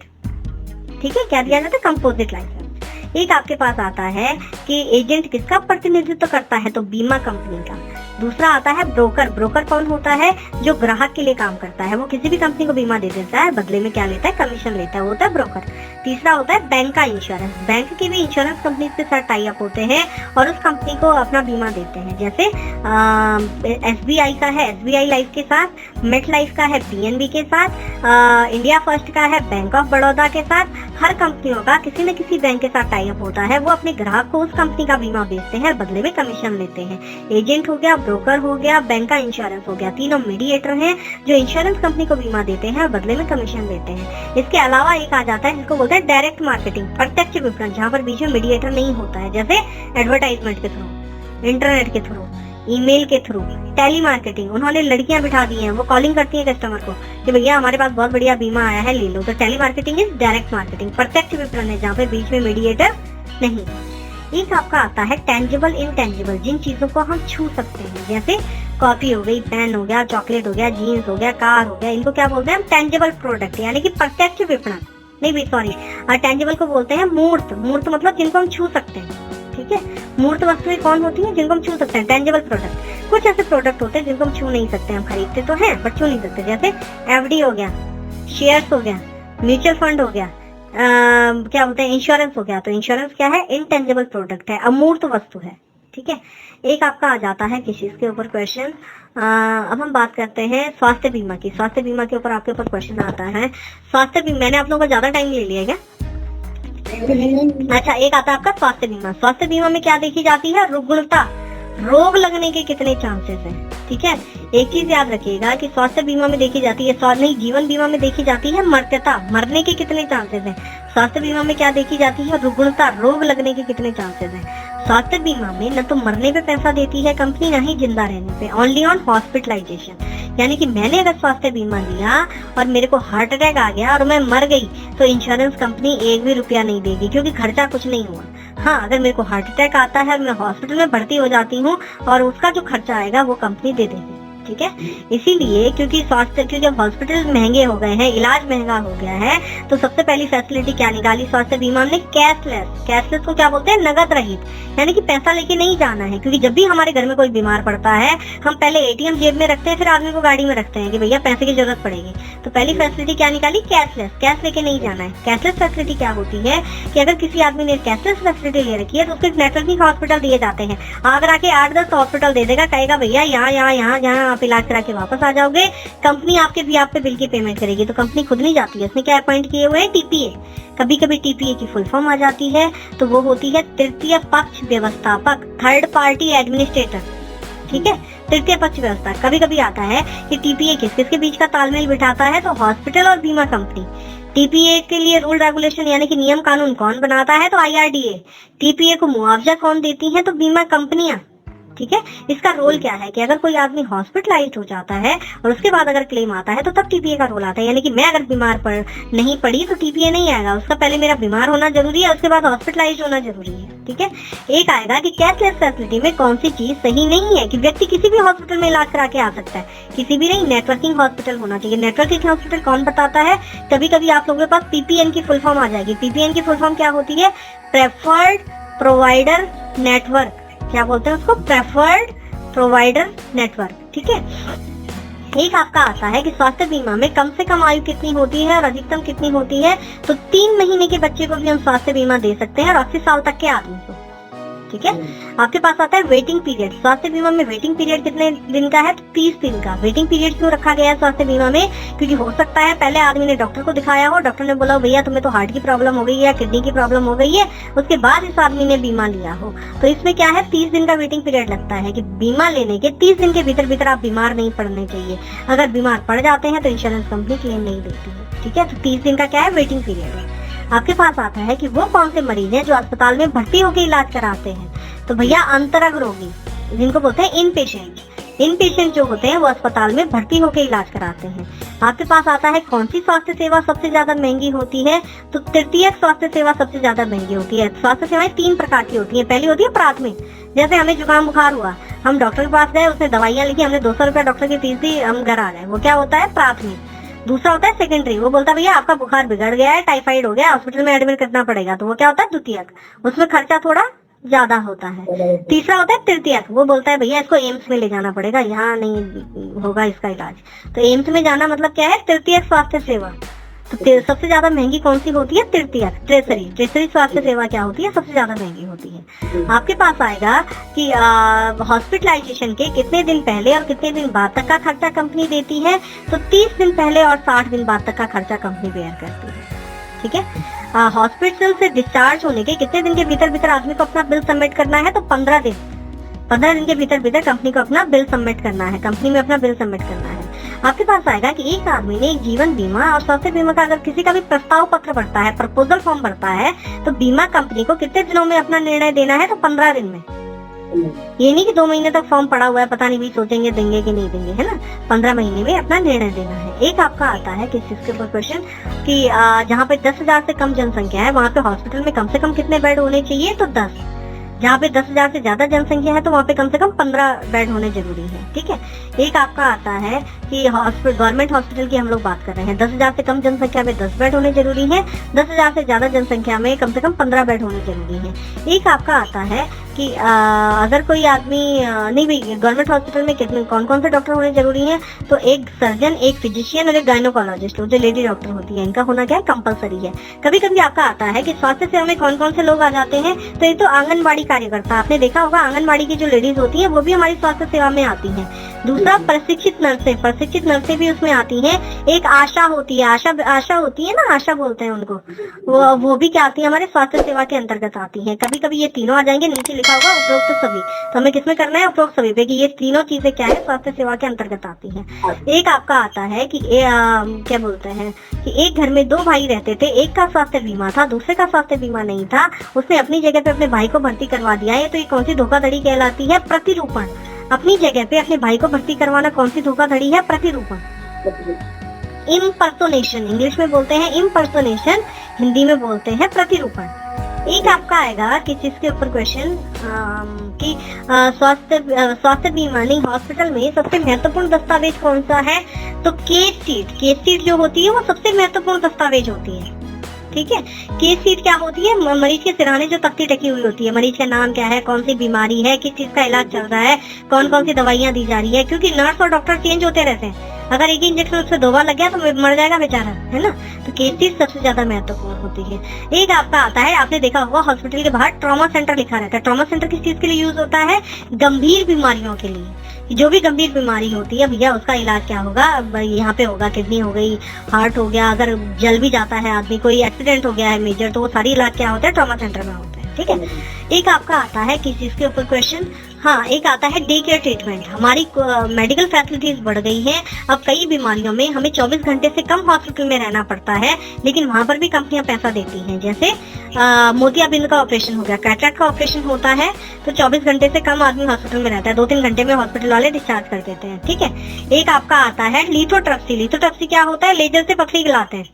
ठीक है। क्या दिया जाता है? Composite licence. एक आपके पास आता है कि एजेंट किसका प्रतिनिधित्व करता है? तो बीमा कंपनी का। दूसरा आता है ब्रोकर। ब्रोकर कौन होता है? जो ग्राहक के लिए काम करता है, वो किसी भी कंपनी को बीमा दे देता है, बदले में क्या लेता है? कमीशन लेता है, वो होता है ब्रोकर। तीसरा होता है बैंक का इंश्योरेंस। बैंक के भी इंश्योरेंस कंपनी के साथ टाई अप होते हैं और उस कंपनी को अपना बीमा देते हैं। जैसे एसबीआई का है एसबीआई लाइफ के साथ, मेट लाइफ का है पीएनबी के साथ, इंडिया फर्स्ट का है बैंक ऑफ बड़ौदा के साथ। हर कंपनियों का किसी न किसी बैंक के साथ टाई अप होता है, वो अपने ग्राहक को उस कंपनी का बीमा बेचते हैं, बदले में कमीशन लेते हैं। एजेंट हो गया, ब्रोकर हो गया, बैंक का इंश्योरेंस हो गया, तीनों मीडिएटर हैं जो इंश्योरेंस कंपनी को बीमा देते हैं और बदले में कमीशन लेते हैं। इसके अलावा एक आ जाता है जिसको बोलते हैं डायरेक्ट मार्केटिंग, प्रत्यक्ष विपणन, जहाँ पर बीच में मीडिएटर नहीं होता है, जैसे एडवर्टाइजमेंट के थ्रू, इंटरनेट के थ्रू, ईमेल के थ्रू, टेली मार्केटिंग। उन्होंने लड़कियां बिठा दी हैं, वो कॉलिंग करती हैं कस्टमर को कि भैया हमारे पास बहुत बढ़िया बीमा आया है, ले लो। तो telemarketing is direct marketing, प्रत्यक्ष विपणन है जहाँ पे बीच में मीडिएटर नहीं। एक आपका आता है टेंजिबल इनटेंजिबल, जिन चीजों को हम छू सकते हैं, जैसे कॉफी हो गई, पेन हो गया, चॉकलेट हो गया, जीन्स हो गया, कार हो गया, इनको क्या बोलते हैं? टेंजिबल प्रोडक्ट, यानी कि प्रत्यक्ष विपणन नहीं, सॉरी, टेंजिबल को बोलते हैं मूर्त। मूर्त मतलब जिनको हम छू सकते हैं, ठीक है। मूर्त वस्तुएं कौन होती हैं? जिनको हम छू सकते हैं, टेंजिबल प्रोडक्ट। कुछ ऐसे प्रोडक्ट होते हैं जिनको हम छू नहीं सकते, हम खरीदते तो हैं पर छू नहीं सकते, जैसे एफडी हो गया, शेयर्स हो गया, म्यूचुअल फंड हो गया, क्या बोलते हैं, इंश्योरेंस हो गया। तो इंश्योरेंस क्या है? इनटेंजिबल प्रोडक्ट है, अमूर्त वस्तु है, ठीक है। एक आपका आ जाता है किस चीज के ऊपर क्वेश्चन? अब हम बात करते हैं स्वास्थ्य बीमा की। स्वास्थ्य बीमा के ऊपर आपके ऊपर क्वेश्चन आता है। स्वास्थ्य बीमा, मैंने आप लोगों का ज्यादा टाइम ले लिया क्या? अच्छा, एक आता है आपका स्वास्थ्य बीमा। स्वास्थ्य बीमा में क्या देखी जाती है? रुग्णता, रोग लगने के कितने चांसेस हैं, ठीक है। एक चीज याद रखिएगा कि स्वास्थ्य बीमा में देखी जाती है, नहीं, जीवन बीमा में देखी जाती है मर्त्यता, मरने के कितने चांसेस हैं। स्वास्थ्य बीमा में क्या देखी जाती है? रुग्णता, रोग लगने के कितने चांसेस हैं। स्वास्थ्य बीमा में न तो मरने पे पैसा देती है कंपनी, न ही जिंदा रहने पे, ओनली ऑन हॉस्पिटलाइजेशन। यानी कि मैंने अगर स्वास्थ्य बीमा लिया और मेरे को हार्ट अटैक आ गया और मैं मर गई तो इंश्योरेंस कंपनी एक भी रुपया नहीं देगी, क्योंकि खर्चा कुछ नहीं हुआ। हाँ, अगर मेरे को हार्ट अटैक आता है और मैं हॉस्पिटल में भर्ती हो जाती हूँ और उसका जो खर्चा आएगा वो कंपनी दे देगी, ठीक है। इसीलिए क्योंकि हॉस्पिटल महंगे हो गए हैं, इलाज महंगा हो गया है, तो सबसे पहली फैसिलिटी क्या निकाली स्वास्थ्य बीमा ने? कैशलेस। कैशलेस को क्या बोलते हैं? नगद रहित, यानी कि पैसा लेके नहीं जाना है। क्योंकि जब भी हमारे घर में कोई बीमार पड़ता है, हम पहले एटीएम जेब में रखते हैं, फिर आदमी को गाड़ी में रखते हैं कि भैया पैसे की जरूरत पड़ेगी। तो पहली फैसिलिटी क्या निकाली? कैशलेस। कैश लेके नहीं जाना है। कैशलेस फैसिलिटी क्या होती है कि अगर किसी आदमी ने कैशलेस फैसिलिटी ले रखी है तो उसके नेटवर्किंग हॉस्पिटल दिए जाते हैं। आगरा के 8-10 हॉस्पिटल दे देगा, कहेगा भैया यहाँ आप इलाज करा के वापस आ जाओगे, कंपनी आप पे बिल की पेमेंट करेगी। तो कंपनी खुद नहीं जाती है, उसने क्या अपॉइंट किए हुए हैं? टीपीए। कभी कभी टीपीए की फुल फॉर्म आ जाती है, तो वो होती है तृतीय पक्ष व्यवस्थापक, थर्ड पार्टी एडमिनिस्ट्रेटर, ठीक है। तृतीय पक्ष व्यवस्था कभी कभी आता है कि टीपीए किस किस के बीच का तालमेल बिठाता है, तो हॉस्पिटल और बीमा कंपनी। टीपीए के लिए रूल रेगुलेशन यानी कि नियम कानून कौन बनाता है, तो IRDA। टीपीए को मुआवजा कौन देती है, तो बीमा कंपनियां। ठीक है, इसका रोल क्या है कि अगर कोई आदमी हॉस्पिटलाइज हो जाता है और उसके बाद अगर क्लेम आता है तो तब टीपीए का रोल आता है। यानी कि मैं अगर बीमार नहीं पड़ी तो टीपीए नहीं आएगा, उसका पहले मेरा बीमार होना जरूरी है, उसके बाद हॉस्पिटलाइज होना जरूरी है। ठीक है, एक आएगा कि कैशलेस फैसिलिटी में कौन सी चीज सही नहीं है, कि व्यक्ति किसी भी हॉस्पिटल में इलाज करा के आ सकता है, किसी भी नहीं, नेटवर्किंग हॉस्पिटल होना चाहिए। नेटवर्किंग हॉस्पिटल कौन बताता है, कभी कभी आप लोगों के पास PPN की फुल फॉर्म आ जाएगी। PPN की फुल फॉर्म क्या होती है, प्रेफर्ड प्रोवाइडर नेटवर्क, क्या बोलते हैं उसको, प्रेफर्ड प्रोवाइडर नेटवर्क। ठीक है, एक आपका आता है कि स्वास्थ्य बीमा में कम से कम आयु कितनी होती है और अधिकतम कितनी होती है, तो 3 महीने के बच्चे को भी हम स्वास्थ्य बीमा दे सकते हैं और 80 साल तक के आदमी को। ठीक है, आपके पास आता है वेटिंग पीरियड। स्वास्थ्य बीमा में वेटिंग पीरियड कितने दिन का है, तो 30 दिन का। वेटिंग पीरियड क्यों रखा गया है स्वास्थ्य बीमा में, क्योंकि हो सकता है पहले आदमी ने डॉक्टर को दिखाया हो, डॉक्टर ने बोला भैया तुम्हें तो हार्ट की प्रॉब्लम हो गई है या किडनी की प्रॉब्लम हो गई है, उसके बाद इस आदमी ने बीमा लिया हो, तो इसमें क्या है 30 दिन का वेटिंग पीरियड लगता है कि बीमा लेने के 30 दिन के भीतर आप बीमार नहीं पड़ने चाहिए। अगर बीमार पड़ जाते हैं तो इंश्योरेंस कंपनी क्लेम नहीं देती है। ठीक है, तो 30 दिन का क्या है, वेटिंग पीरियड है। आपके पास आता है कि वो कौन से मरीज हैं जो अस्पताल में भर्ती होकर इलाज कराते हैं, तो भैया अंतरंग रोगी, जिनको बोलते हैं इन पेशेंट जो होते हैं वो अस्पताल में भर्ती होकर इलाज कराते हैं। आपके पास आता है कौन सी स्वास्थ्य सेवा सबसे ज्यादा महंगी होती है, तो तृतीयक स्वास्थ्य सेवा सबसे ज्यादा महंगी होती है। स्वास्थ्य सेवाएं 3 प्रकार की होती है। पहली होती है प्राथमिक, जैसे हमें जुकाम बुखार हुआ, हम डॉक्टर के पास गए, उसने दवाइयां लिखी, हमने 200 रुपया डॉक्टर की फीस दी, हम घर आ गए, वो क्या होता है प्राथमिक। दूसरा होता है सेकेंडरी, वो बोलता है भैया आपका बुखार बिगड़ गया है, टाइफाइड हो गया, हॉस्पिटल में एडमिट करना पड़ेगा, तो वो क्या होता है द्वितीयक, उसमें खर्चा थोड़ा ज्यादा होता है। तीसरा होता है तृतीयक, वो बोलता है भैया इसको एम्स में ले जाना पड़ेगा, यहाँ नहीं होगा इसका इलाज, तो एम्स में जाना मतलब क्या है, तृतीयक स्वास्थ्य सेवा। तो सबसे ज्यादा महंगी कौन सी होती है, तृतीयक, ट्रेसरी स्वास्थ्य सेवा क्या होती है, सबसे ज्यादा महंगी होती है। आपके पास आएगा कि हॉस्पिटलाइजेशन के कितने दिन पहले और कितने दिन बाद तक का खर्चा कंपनी देती है, तो 30 दिन पहले और 60 दिन बाद तक का खर्चा कंपनी बेयर करती है। ठीक है, हॉस्पिटल से डिस्चार्ज होने के कितने दिन के भीतर आदमी को अपना बिल सबमिट करना है, तो 15 दिन के भीतर कंपनी को अपना बिल सबमिट करना है, कंपनी में अपना बिल सबमिट करना है। आपके पास आएगा कि एक आदमी ने एक जीवन बीमा और स्वास्थ्य बीमा का अगर किसी का भी प्रस्ताव पत्र भरता है, प्रपोजल फॉर्म भरता है, तो बीमा कंपनी को कितने दिनों में अपना निर्णय देना है, तो 15 दिन में। ये नहीं कि 2 महीने तक फॉर्म पड़ा हुआ है, पता नहीं भी सोचेंगे देंगे कि नहीं देंगे, है ना, 15 महीने में अपना निर्णय देना है। एक आपका आता है कि इसके ऊपर क्वेश्चन कि जहाँ पे 10,000 से कम जनसंख्या है वहाँ पे हॉस्पिटल में कम से कम कितने बेड होने चाहिए, तो 10। जहाँ पे 10,000 से ज्यादा जनसंख्या है तो वहाँ पे कम से कम 15 बेड होने जरूरी है। ठीक है, एक आपका आता है कि गवर्नमेंट हॉस्पिटल की हम लोग बात कर रहे हैं, 10,000 से कम जनसंख्या में 10 बेड होने जरूरी है, 10,000 से ज्यादा जनसंख्या में कम से कम 15 बेड होने जरूरी है। एक आपका आता है कि अगर कोई आदमी नहीं भी गवर्नमेंट हॉस्पिटल में कितने कौन कौन से डॉक्टर होने जरूरी है, तो एक सर्जन, एक फिजिशियन और एक गायनोकोलॉजिस्ट, जो लेडी डॉक्टर होती है, इनका होना क्या है, कंपलसरी है। कभी कभी आपका आता है कि स्वास्थ्य सेवा में कौन कौन से लोग आ जाते हैं, तो एक तो आंगनबाड़ी कार्यकर्ता, आपने देखा होगा आंगनबाड़ी की जो लेडीज होती है वो भी हमारी स्वास्थ्य सेवा में आती है। दूसरा प्रशिक्षित नर्सें भी उसमें आती हैं। एक आशा होती है, आशा होती है ना, आशा बोलते हैं उनको, वो भी क्या आती है, हमारे स्वास्थ्य सेवा के अंतर्गत आती है। कभी कभी ये तीनों आ जाएंगे, नीचे लिखा होगा उपरोक्त सभी, तो हमें किसमें करना है, उपरोक्त सभी पे, कि ये तीनों चीजें क्या है, स्वास्थ्य सेवा के अंतर्गत आती हैं। एक आपका आता है कि क्या बोलते हैं कि एक घर में 2 भाई रहते थे, एक का स्वास्थ्य बीमा था, दूसरे का स्वास्थ्य बीमा नहीं था, उसने अपनी जगह पे अपने भाई को भर्ती करवा दिया है, तो ये कौन सी धोखाधड़ी कहलाती है, प्रतिरूपण। अपनी जगह पे अपने भाई को भर्ती करवाना कौन सी धोखाधड़ी है, प्रतिरूपण। इम्पर्सोनेशन इंग्लिश में बोलते हैं, इम्पर्सोनेशन हिंदी में बोलते हैं प्रतिरूपण। एक आपका आएगा कि जिसके ऊपर क्वेश्चन कि स्वास्थ्य बीमा नहीं हॉस्पिटल में सबसे महत्वपूर्ण दस्तावेज कौन सा है, तो केस शीट जो होती है वो सबसे महत्वपूर्ण दस्तावेज होती है। ठीक है, केस शीट क्या होती है, मरीज के सिरहाने जो तख्ती टकी हुई होती है, मरीज का नाम क्या है, कौन सी बीमारी है, किस चीज का इलाज चल रहा है, कौन कौन सी दवाइयां दी जा रही है, क्योंकि नर्स और डॉक्टर चेंज होते रहते हैं, अगर एक ही इंजेक्शन उससे 2 बार लग गया तो मर जाएगा बेचारा, है ना, तो केस शीट सबसे ज्यादा महत्वपूर्ण होती है। एक आपका आता है, आपने देखा होगा हॉस्पिटल के बाहर ट्रॉमा सेंटर लिखा रहता है। ट्रॉमा सेंटर किस चीज के लिए यूज होता है, गंभीर बीमारियों के लिए। जो भी गंभीर बीमारी होती है भैया उसका इलाज क्या होगा, यहाँ पे होगा, किडनी हो गई, हार्ट हो गया, अगर जल भी जाता है आदमी, कोई एक्सीडेंट हो गया है मेजर, तो वो सारी इलाज क्या होता है, ट्रॉमा सेंटर में होता है। ठीक है, एक आपका आता है किस चीज के ऊपर क्वेश्चन, हाँ, एक आता है डे केयर ट्रीटमेंट। हमारी मेडिकल फैसिलिटीज बढ़ गई हैं। अब कई बीमारियों में हमें 24 घंटे से कम हॉस्पिटल में रहना पड़ता है, लेकिन वहाँ पर भी कंपनियां पैसा देती हैं। जैसे मोतियाबिंद का ऑपरेशन हो गया, कैटरेक्ट का ऑपरेशन होता है, तो 24 घंटे से कम आदमी हॉस्पिटल में रहता है, 2-3 घंटे में हॉस्पिटल वाले डिस्चार्ज कर देते हैं। ठीक है। एक आपका आता है लिथोट्रिप्सी। लिथोट्रिप्सी क्या होता है? लेजर से पथरी गलाते हैं।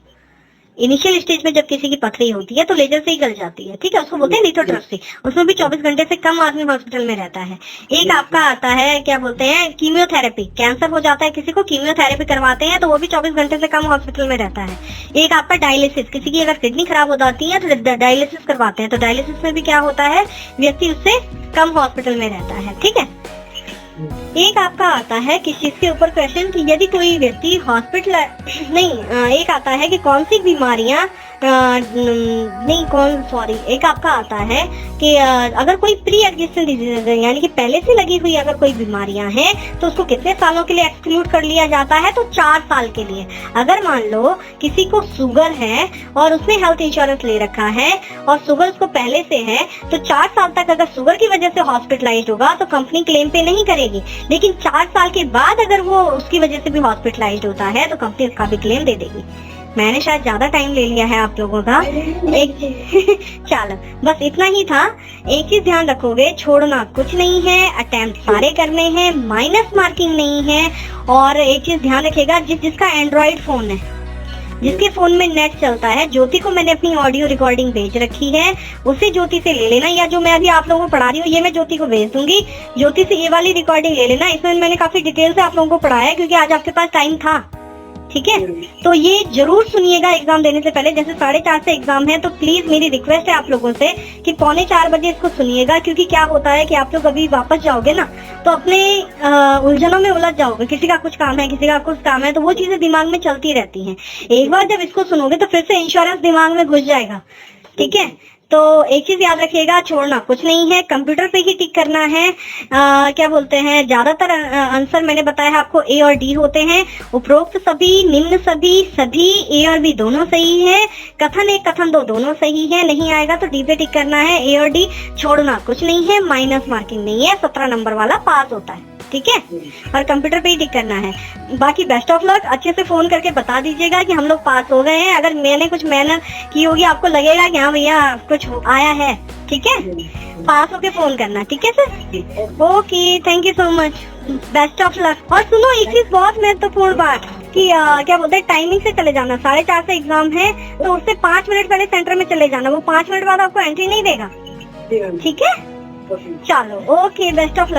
इनिशियल स्टेज में जब किसी की पथरी होती है तो लेजर से ही गल जाती है। ठीक है, उसको बोलते हैं लिथोट्रिप्सी। उसमें भी 24 घंटे से कम आदमी हॉस्पिटल में रहता है। एक आपका आता है, क्या बोलते हैं, कीमियोथेरेपी। कैंसर हो जाता है किसी को, कीमियोथेरेपी करवाते हैं, तो वो भी 24 घंटे से कम हॉस्पिटल में रहता है। एक आपका डायलिसिस। किसी की अगर किडनी खराब हो जाती है तो डायलिसिस करवाते हैं, तो डायलिसिस में भी क्या होता है, व्यक्ति उससे कम हॉस्पिटल में रहता है। ठीक है। एक आपका आता है किस चीज के ऊपर क्वेश्चन कि यदि कोई व्यक्ति हॉस्पिटल एक आता है कि कौन सी बीमारियां एक आपका आता है कि अगर कोई प्री एग्जिस्टिंग डिजीज है, यानी कि पहले से लगी हुई अगर कोई बीमारियां हैं तो उसको कितने सालों के लिए एक्सक्लूड कर लिया जाता है? तो 4 साल के लिए। अगर मान लो किसी को शुगर है और उसने हेल्थ इंश्योरेंस ले रखा है और शुगर उसको पहले से है, तो 4 साल तक अगर शुगर की वजह से हॉस्पिटलाइज होगा तो कंपनी क्लेम पे नहीं करेगी। लेकिन 4 साल के बाद अगर वो उसकी वजह से भी हॉस्पिटलाइज होता है तो कंपनी उसका भी क्लेम दे देगी। मैंने शायद ज्यादा टाइम ले लिया है आप लोगों का। चलो बस इतना ही था। एक चीज ध्यान रखोगे, छोड़ना कुछ नहीं है, अटेम्प्ट सारे करने हैं, माइनस मार्किंग नहीं है। और एक चीज ध्यान रखेगा, जिसका एंड्रॉइड फोन है, जिसके फोन में नेट चलता है, ज्योति को मैंने अपनी ऑडियो रिकॉर्डिंग भेज रखी है, उसे ज्योति से ले लेना, या जो मैं अभी आप लोगों को पढ़ा रही हूँ ये मैं ज्योति को भेज दूंगी। ज्योति से ये वाली रिकॉर्डिंग ले लेना। इसमें मैंने काफी डिटेल से आप लोगों को पढ़ाया है क्योंकि आज आपके पास टाइम था। ठीक है, तो ये जरूर सुनिएगा एग्जाम देने से पहले। जैसे 4:30 से एग्जाम है, तो प्लीज मेरी रिक्वेस्ट है आप लोगों से कि 3:45 बजे इसको सुनिएगा, क्योंकि क्या होता है कि आप लोग अभी वापस जाओगे ना तो अपने उलझनों में उलझ जाओगे। किसी का कुछ काम है, किसी का कुछ काम है, तो वो चीजें दिमाग में चलती रहती हैं। एक बार जब इसको सुनोगे तो फिर से इंश्योरेंस दिमाग में घुस जाएगा। ठीक है, तो एक चीज याद रखिएगा, छोड़ना कुछ नहीं है, कंप्यूटर पे ही टिक करना है। क्या बोलते हैं, ज्यादातर आंसर मैंने बताया है आपको ए और डी होते हैं। उपरोक्त सभी, निम्न सभी, सभी ए और बी दोनों सही है, कथन 1 कथन 2 दोनों सही है। नहीं आएगा तो डी पे टिक करना है, ए और डी। छोड़ना कुछ नहीं है, माइनस मार्किंग नहीं है, 17 नंबर वाला पास होता है। ठीक है, और कंप्यूटर पे ही टिक करना है। बाकी बेस्ट ऑफ लक। अच्छे से फोन करके बता दीजिएगा कि हम लोग पास हो गए हैं। अगर मैंने कुछ मेहनत की होगी, आपको लगेगा कि हाँ भैया कुछ आया है, ठीक है, पास होके फोन करना। ठीक है sir, okay, thank you so much, best of luck. और सुनो एक चीज बहुत महत्वपूर्ण बात कि क्या बोलते हैं, टाइमिंग से चले जाना। 4:30 से एग्जाम है, तो उससे 5 मिनट पहले सेंटर में चले जाना। वो 5 मिनट बाद आपको एंट्री नहीं देगा। ठीक है, चलो ओके, बेस्ट ऑफ लक।